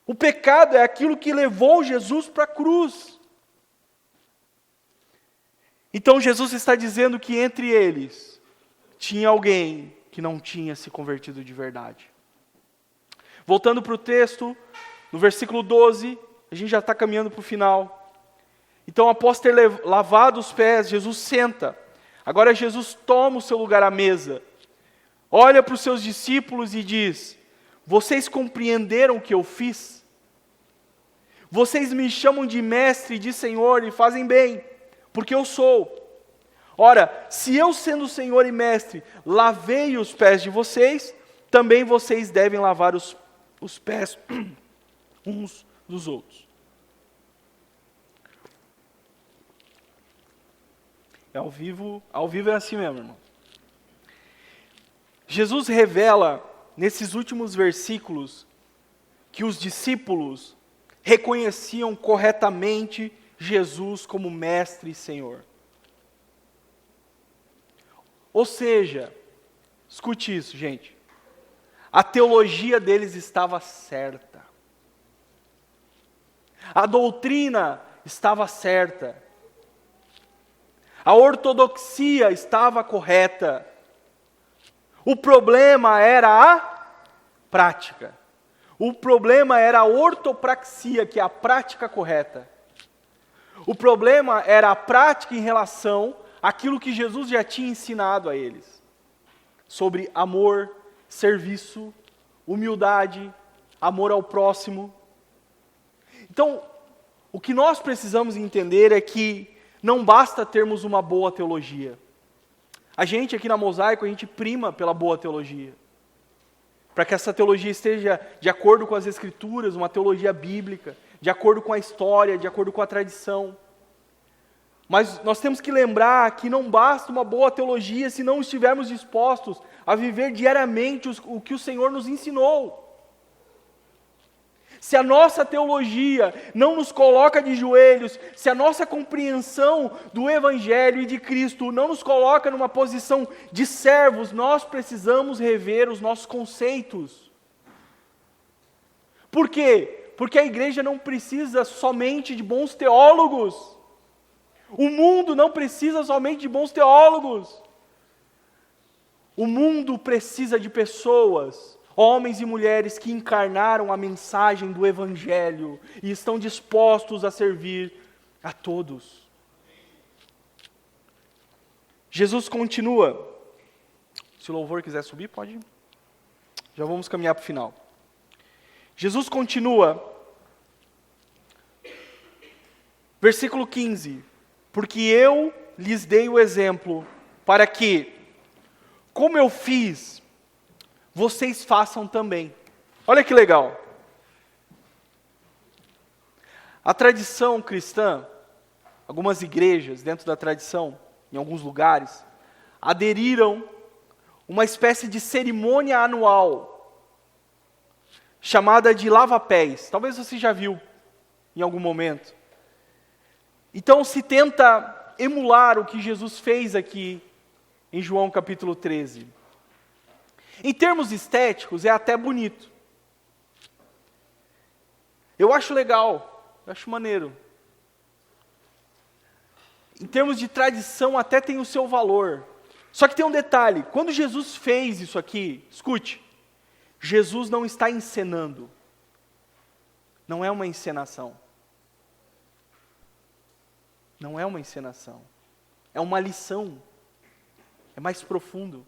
S2: O pecado é aquilo que levou Jesus para a cruz. Então Jesus está dizendo que entre eles tinha alguém que não tinha se convertido de verdade. Voltando para o texto, no versículo 12, a gente já está caminhando para o final. Então, após ter lavado os pés, Jesus senta. Agora Jesus toma o seu lugar à mesa. Olha para os seus discípulos e diz: vocês compreenderam o que eu fiz? Vocês me chamam de mestre e de Senhor e fazem bem, porque eu sou. Ora, se eu sendo Senhor e mestre, lavei os pés de vocês, também vocês devem lavar os pés uns dos outros. Ao vivo é assim mesmo, irmão. Jesus revela, nesses últimos versículos, que os discípulos reconheciam corretamente Jesus como mestre e Senhor. Ou seja, escute isso, gente. A teologia deles estava certa. A doutrina estava certa. A ortodoxia estava correta. O problema era a prática. O problema era a ortopraxia, que é a prática correta. O problema era a prática em relação àquilo que Jesus já tinha ensinado a eles. Sobre amor, serviço, humildade, amor ao próximo. Então, o que nós precisamos entender é que não basta termos uma boa teologia. A gente aqui na Mosaico, a gente prima pela boa teologia. Para que essa teologia esteja de acordo com as Escrituras, uma teologia bíblica, de acordo com a história, de acordo com a tradição. Mas nós temos que lembrar que não basta uma boa teologia se não estivermos dispostos a viver diariamente o que o Senhor nos ensinou. Se a nossa teologia não nos coloca de joelhos, se a nossa compreensão do Evangelho e de Cristo não nos coloca numa posição de servos, nós precisamos rever os nossos conceitos. Por quê? Porque a igreja não precisa somente de bons teólogos. O mundo não precisa somente de bons teólogos. O mundo precisa de pessoas, homens e mulheres que encarnaram a mensagem do Evangelho e estão dispostos a servir a todos. Jesus continua. Se o louvor quiser subir, pode. Já vamos caminhar para o final. Jesus continua. Versículo 15. Porque eu lhes dei o exemplo para que, como eu fiz, vocês façam também. Olha que legal. A tradição cristã, algumas igrejas dentro da tradição, em alguns lugares, aderiram uma espécie de cerimônia anual, chamada de lava-pés. Talvez você já viu em algum momento. Então se tenta emular o que Jesus fez aqui em João capítulo 13. Em termos estéticos, é até bonito. Eu acho legal, eu acho maneiro. Em termos de tradição, até tem o seu valor. Só que tem um detalhe, quando Jesus fez isso aqui, escute, Jesus não está encenando. Não é uma encenação. Não é uma encenação. É uma lição. É mais profundo.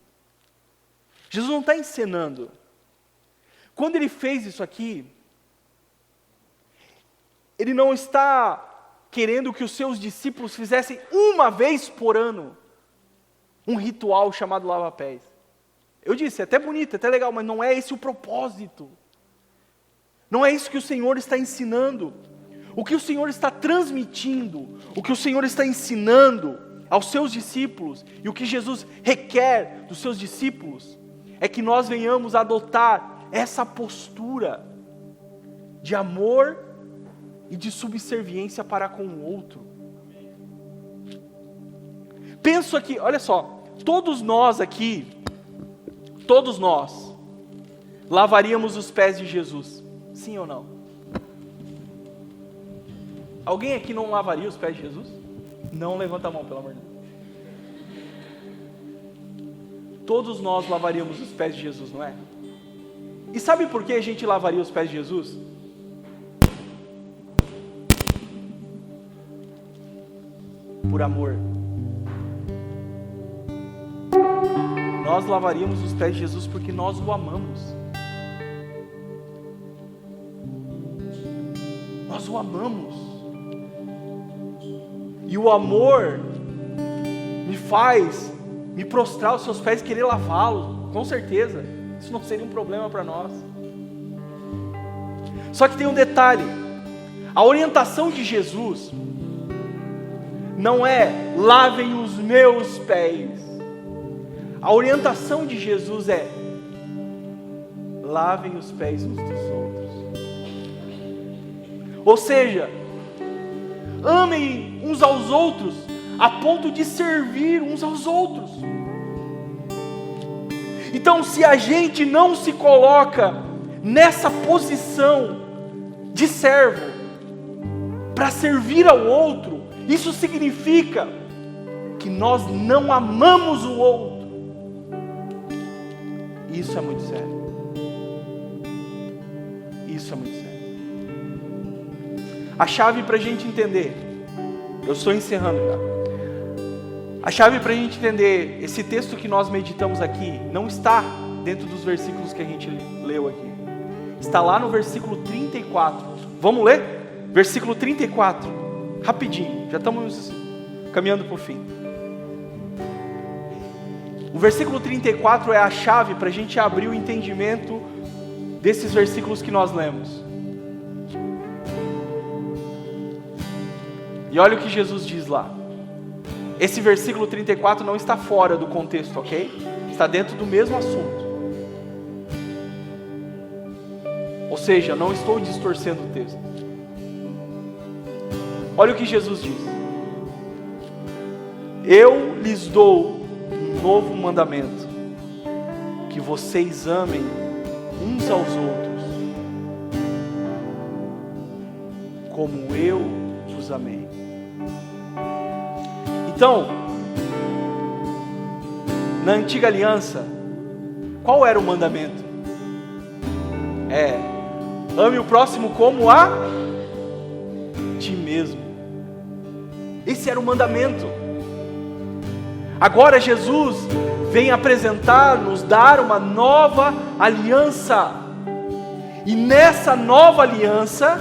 S2: Jesus não está encenando. Quando ele fez isso aqui, ele não está querendo que os seus discípulos fizessem uma vez por ano um ritual chamado lava-pés. Eu disse, é até bonito, é até legal, mas não é esse o propósito. Não é isso que o Senhor está ensinando. O que o Senhor está transmitindo, o que o Senhor está ensinando aos seus discípulos, e o que Jesus requer dos seus discípulos, é que nós venhamos a adotar essa postura de amor e de subserviência para com o outro. Penso aqui, olha só, todos nós aqui, todos nós, lavaríamos os pés de Jesus, sim ou não? Alguém aqui não lavaria os pés de Jesus? Não levanta a mão, pelo amor de Deus. Todos nós lavaríamos os pés de Jesus, não é? E sabe por que a gente lavaria os pés de Jesus? Por amor. Nós lavaríamos os pés de Jesus porque nós o amamos. Nós o amamos. E o amor me faz me prostrar aos seus pés e querer lavá-los, com certeza. Isso não seria um problema para nós. Só que tem um detalhe. A orientação de Jesus não é lavem os meus pés. A orientação de Jesus é lavem os pés uns dos outros. Ou seja, amem uns aos outros a ponto de servir uns aos outros. Então, se a gente não se coloca nessa posição de servo para servir ao outro, isso significa que nós não amamos o outro. Isso é muito sério. Isso é muito sério. A chave para a gente entender, eu estou encerrando já. A chave para a gente entender esse texto que nós meditamos aqui, não está dentro dos versículos que a gente leu aqui. Está lá no versículo 34. Vamos ler? versículo 34, rapidinho, já estamos caminhando para o fim. O versículo 34 é a chave para a gente abrir o entendimento desses versículos que nós lemos. E olha o que Jesus diz lá. Esse versículo 34 não está fora do contexto, ok? Está dentro do mesmo assunto. Ou seja, não estou distorcendo o texto. Olha o que Jesus diz. Eu lhes dou um novo mandamento, que vocês amem uns aos outros, como eu vos amei. Então, na antiga aliança, qual era o mandamento? Ame o próximo como a ti mesmo. Esse era o mandamento. Agora Jesus vem apresentar-nos, dar uma nova aliança. E nessa nova aliança,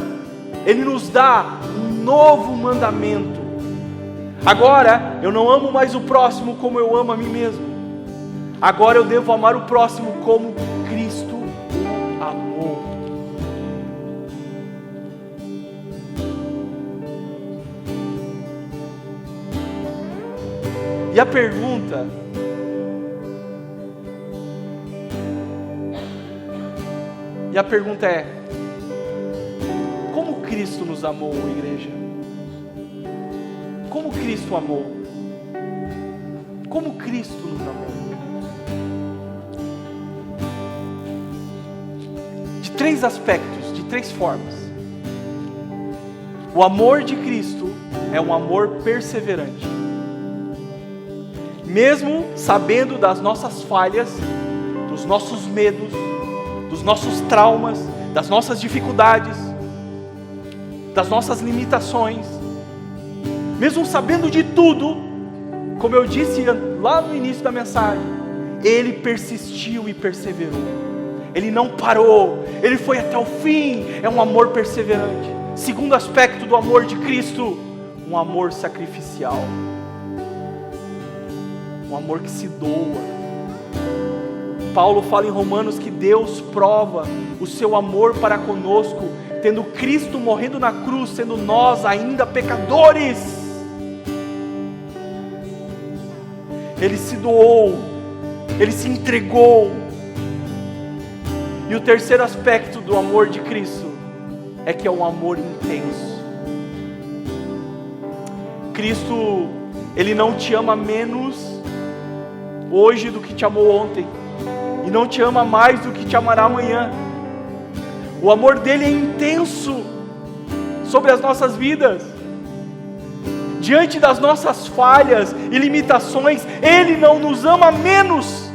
S2: Ele nos dá um novo mandamento. Agora, eu não amo mais o próximo como eu amo a mim mesmo. Agora eu devo amar o próximo como Cristo o amou. E a pergunta é: como Cristo nos amou, igreja? Como Cristo amou? Como Cristo nos amou? De 3 aspectos, de 3 formas. O amor de Cristo é um amor perseverante. Mesmo sabendo das nossas falhas, dos nossos medos, dos nossos traumas, das nossas dificuldades, das nossas limitações, mesmo sabendo de tudo, como eu disse lá no início da mensagem, Ele persistiu e perseverou. Ele não parou, Ele foi até o fim. É um amor perseverante. Segundo aspecto do amor de Cristo, um amor sacrificial. Um amor que se doa. Paulo fala em Romanos que Deus prova o seu amor para conosco, tendo Cristo morrendo na cruz, sendo nós ainda pecadores. Ele se doou, Ele se entregou. E o terceiro aspecto do amor de Cristo é que é um amor intenso. Cristo, Ele não te ama menos hoje do que te amou ontem, e não te ama mais do que te amará amanhã. O amor dele é intenso sobre as nossas vidas. Diante das nossas falhas e limitações, Ele não nos ama menos.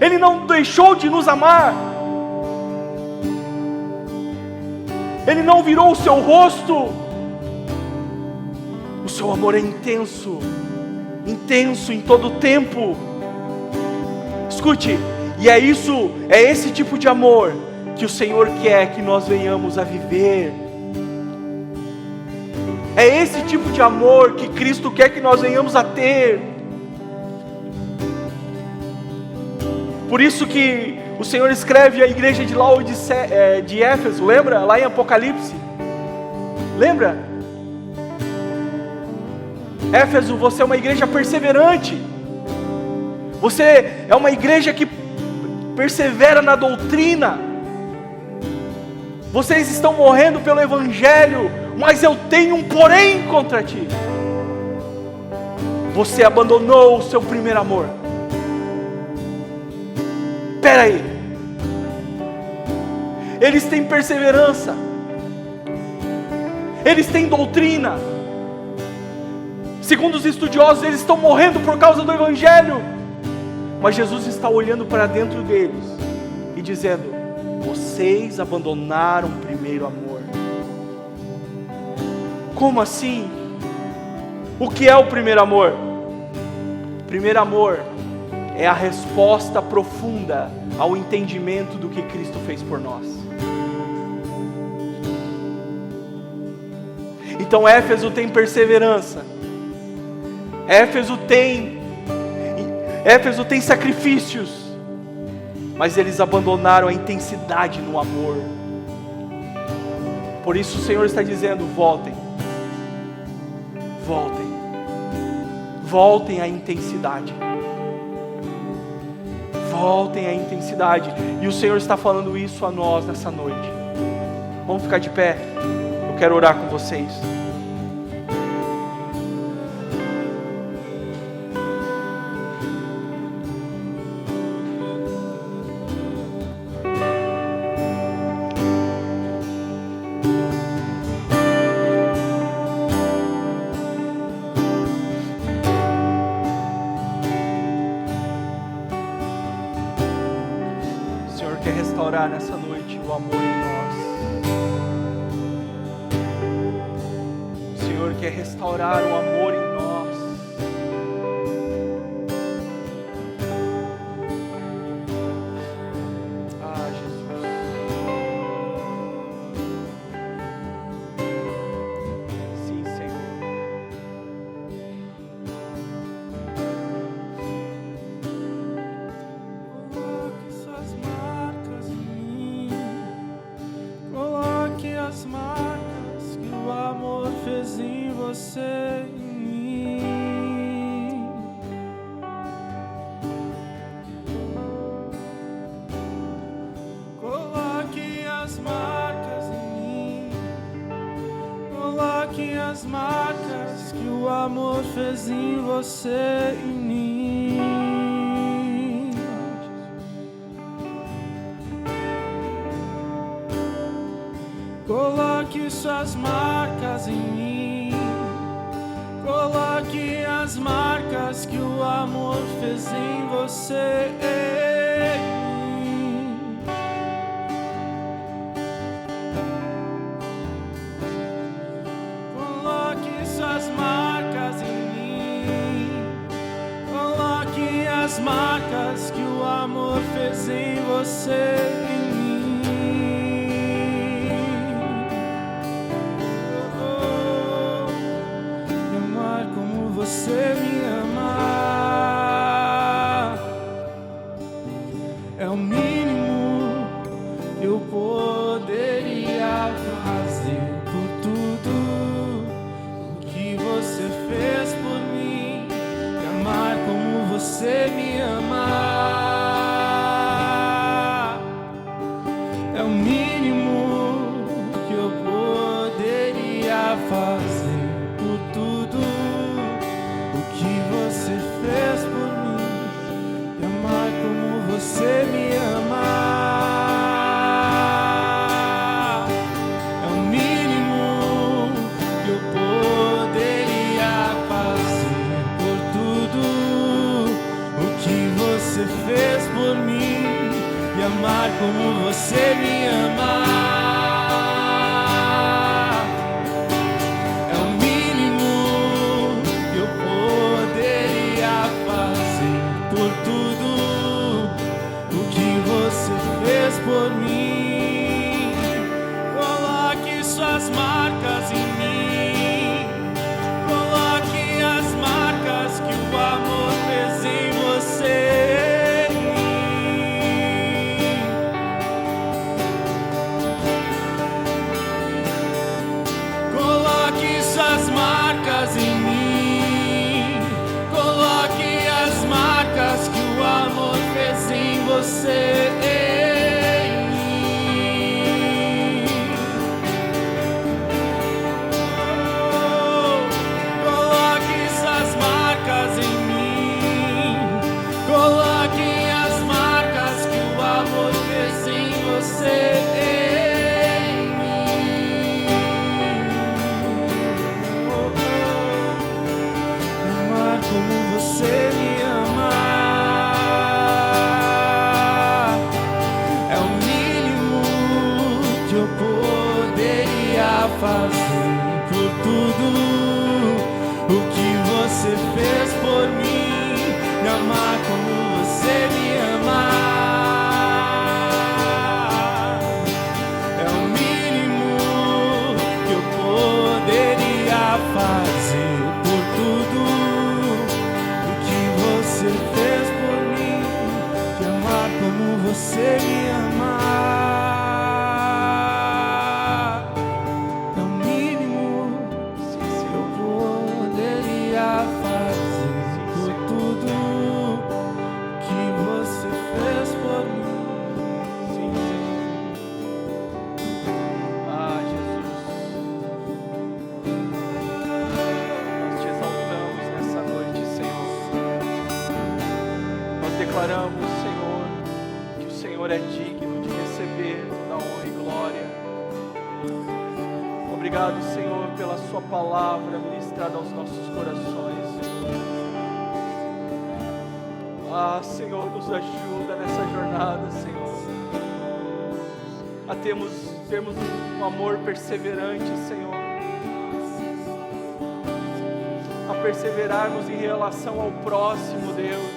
S2: Ele não deixou de nos amar. Ele não virou o seu rosto. O seu amor é intenso, intenso em todo o tempo. Escute, e é esse tipo de amor que o Senhor quer que nós venhamos a viver. É esse tipo de amor que Cristo quer que nós venhamos a ter. Por isso que o Senhor escreve à igreja de Éfeso, lembra? Lá em Apocalipse. Lembra? Éfeso, você é uma igreja perseverante. Você é uma igreja que persevera na doutrina. Vocês estão morrendo pelo Evangelho, mas eu tenho um porém contra ti. Você abandonou o seu primeiro amor. Espera aí. Eles têm perseverança. Eles têm doutrina. Segundo os estudiosos, eles estão morrendo por causa do Evangelho. Mas Jesus está olhando para dentro deles e dizendo: vocês abandonaram o primeiro amor. Como assim? O que é o primeiro amor? O primeiro amor é a resposta profunda ao entendimento do que Cristo fez por nós. Então Éfeso tem perseverança. Éfeso tem sacrifícios, mas eles abandonaram a intensidade no amor. Por isso o Senhor está dizendo: voltem, voltem, voltem à intensidade, voltem à intensidade. E o Senhor está falando isso a nós nessa noite. Vamos ficar de pé, eu quero orar com vocês. Nessa noite o amor em nós. O Senhor quer restaurar o amor em nós. Ah, Jesus. Sim, Senhor.
S3: As marcas que o amor fez em você e em mim. Coloque as marcas em mim. Coloque as marcas que o amor fez em você e em mim. Coloque suas marcas em mim. Coloque as marcas que o amor fez em você. Coloque suas marcas em mim. Coloque as marcas que o amor fez em você. Você me ama é o mínimo que eu poderia fazer por tudo o que você fez por mim. Me amar como você me ama é o mínimo que eu poderia fazer por tudo que você fez por mim. Me amar como você me ama é o mínimo que eu poderia fazer por tudo o que você fez por mim. Me amar como você me ama. Por mim, coloque suas marcas em mim. Coloque as marcas que o amor fez em você. Coloque suas marcas em mim. Coloque as marcas que o amor fez em você. Como você me ama. você me amar. É o mínimo que eu poderia fazer por tudo que você fez por mim.
S2: Sim, Senhor. Ah, Jesus. Nós te exaltamos nessa noite, Senhor. Nós declaramos, Senhor, que o Senhor é digno de receber toda honra e glória. Obrigado, Senhor, pela sua palavra ministrada aos nossos corações. Ah, Senhor, nos ajuda nessa jornada, Senhor, a termos um amor perseverante, Senhor, a perseverarmos em relação ao próximo, Deus.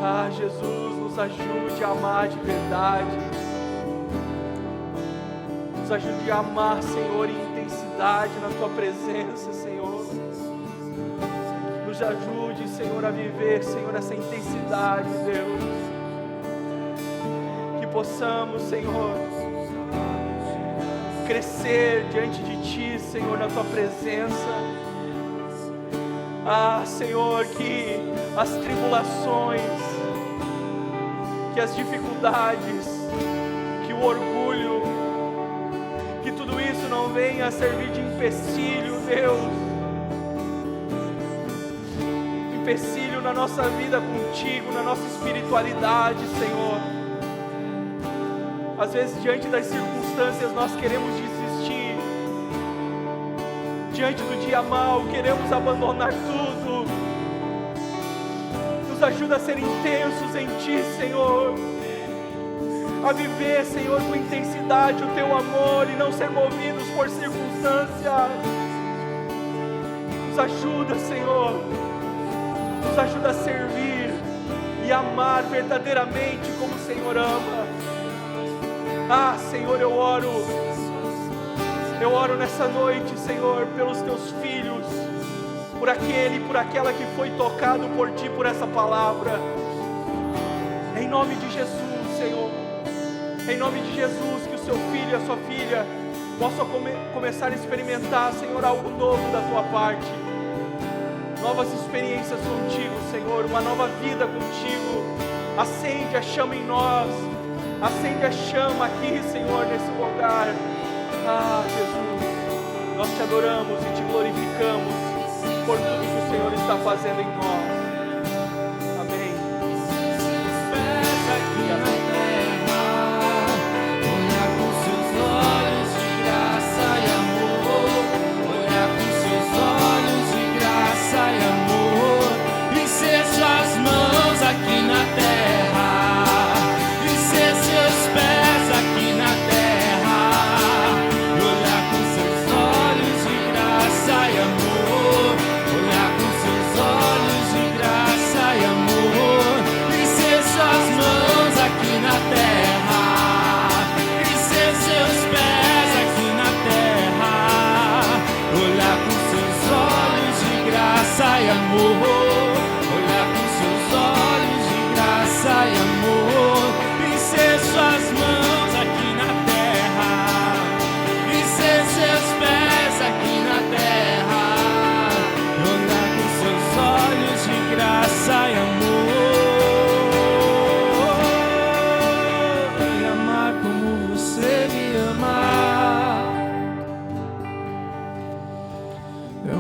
S2: Ah, Jesus, nos ajude a amar de verdade. Nos ajude a amar, Senhor, em intensidade na Tua presença, Senhor. Nos ajude, Senhor, a viver, Senhor, essa intensidade, Deus. Que possamos, Senhor, crescer diante de Ti, Senhor, na Tua presença. Ah, Senhor, que as tribulações, que as dificuldades, que o orgulho, que tudo isso não venha a servir de empecilho, Deus. Empecilho na nossa vida contigo, na nossa espiritualidade, Senhor. Às vezes, diante das circunstâncias, nós queremos desistir. Diante do dia mau, queremos abandonar tudo. Nos ajuda a ser intensos em Ti, Senhor. A viver, Senhor, com intensidade o Teu amor e não ser movidos por circunstâncias. Nos ajuda, Senhor. Nos ajuda a servir e amar verdadeiramente como o Senhor ama. Ah, Senhor, eu oro nessa noite, Senhor, pelos Teus filhos, por aquele e por aquela que foi tocado por Ti, por essa palavra. Em nome de Jesus, Senhor. Em nome de Jesus, que o seu filho e a sua filha possam começar a experimentar, Senhor, algo novo da Tua parte. Novas experiências contigo, Senhor, uma nova vida contigo. Acende a chama em nós, acende a chama aqui, Senhor, nesse lugar. Ah, Jesus, nós Te adoramos e Te glorificamos por tudo que o Senhor está fazendo em nós. Amém.
S3: Aqui na terra, e ser seus pés aqui na terra, olhar com seus olhos de graça e amor, olhar com seus olhos de graça e amor, e ser suas mãos aqui na terra, e ser seus pés aqui na terra, olhar com seus olhos de graça e amor. E amor, e ser suas mãos aqui na terra, e ser seus pés aqui na terra, olhar com seus olhos de graça e amor, e amar como você me ama. É o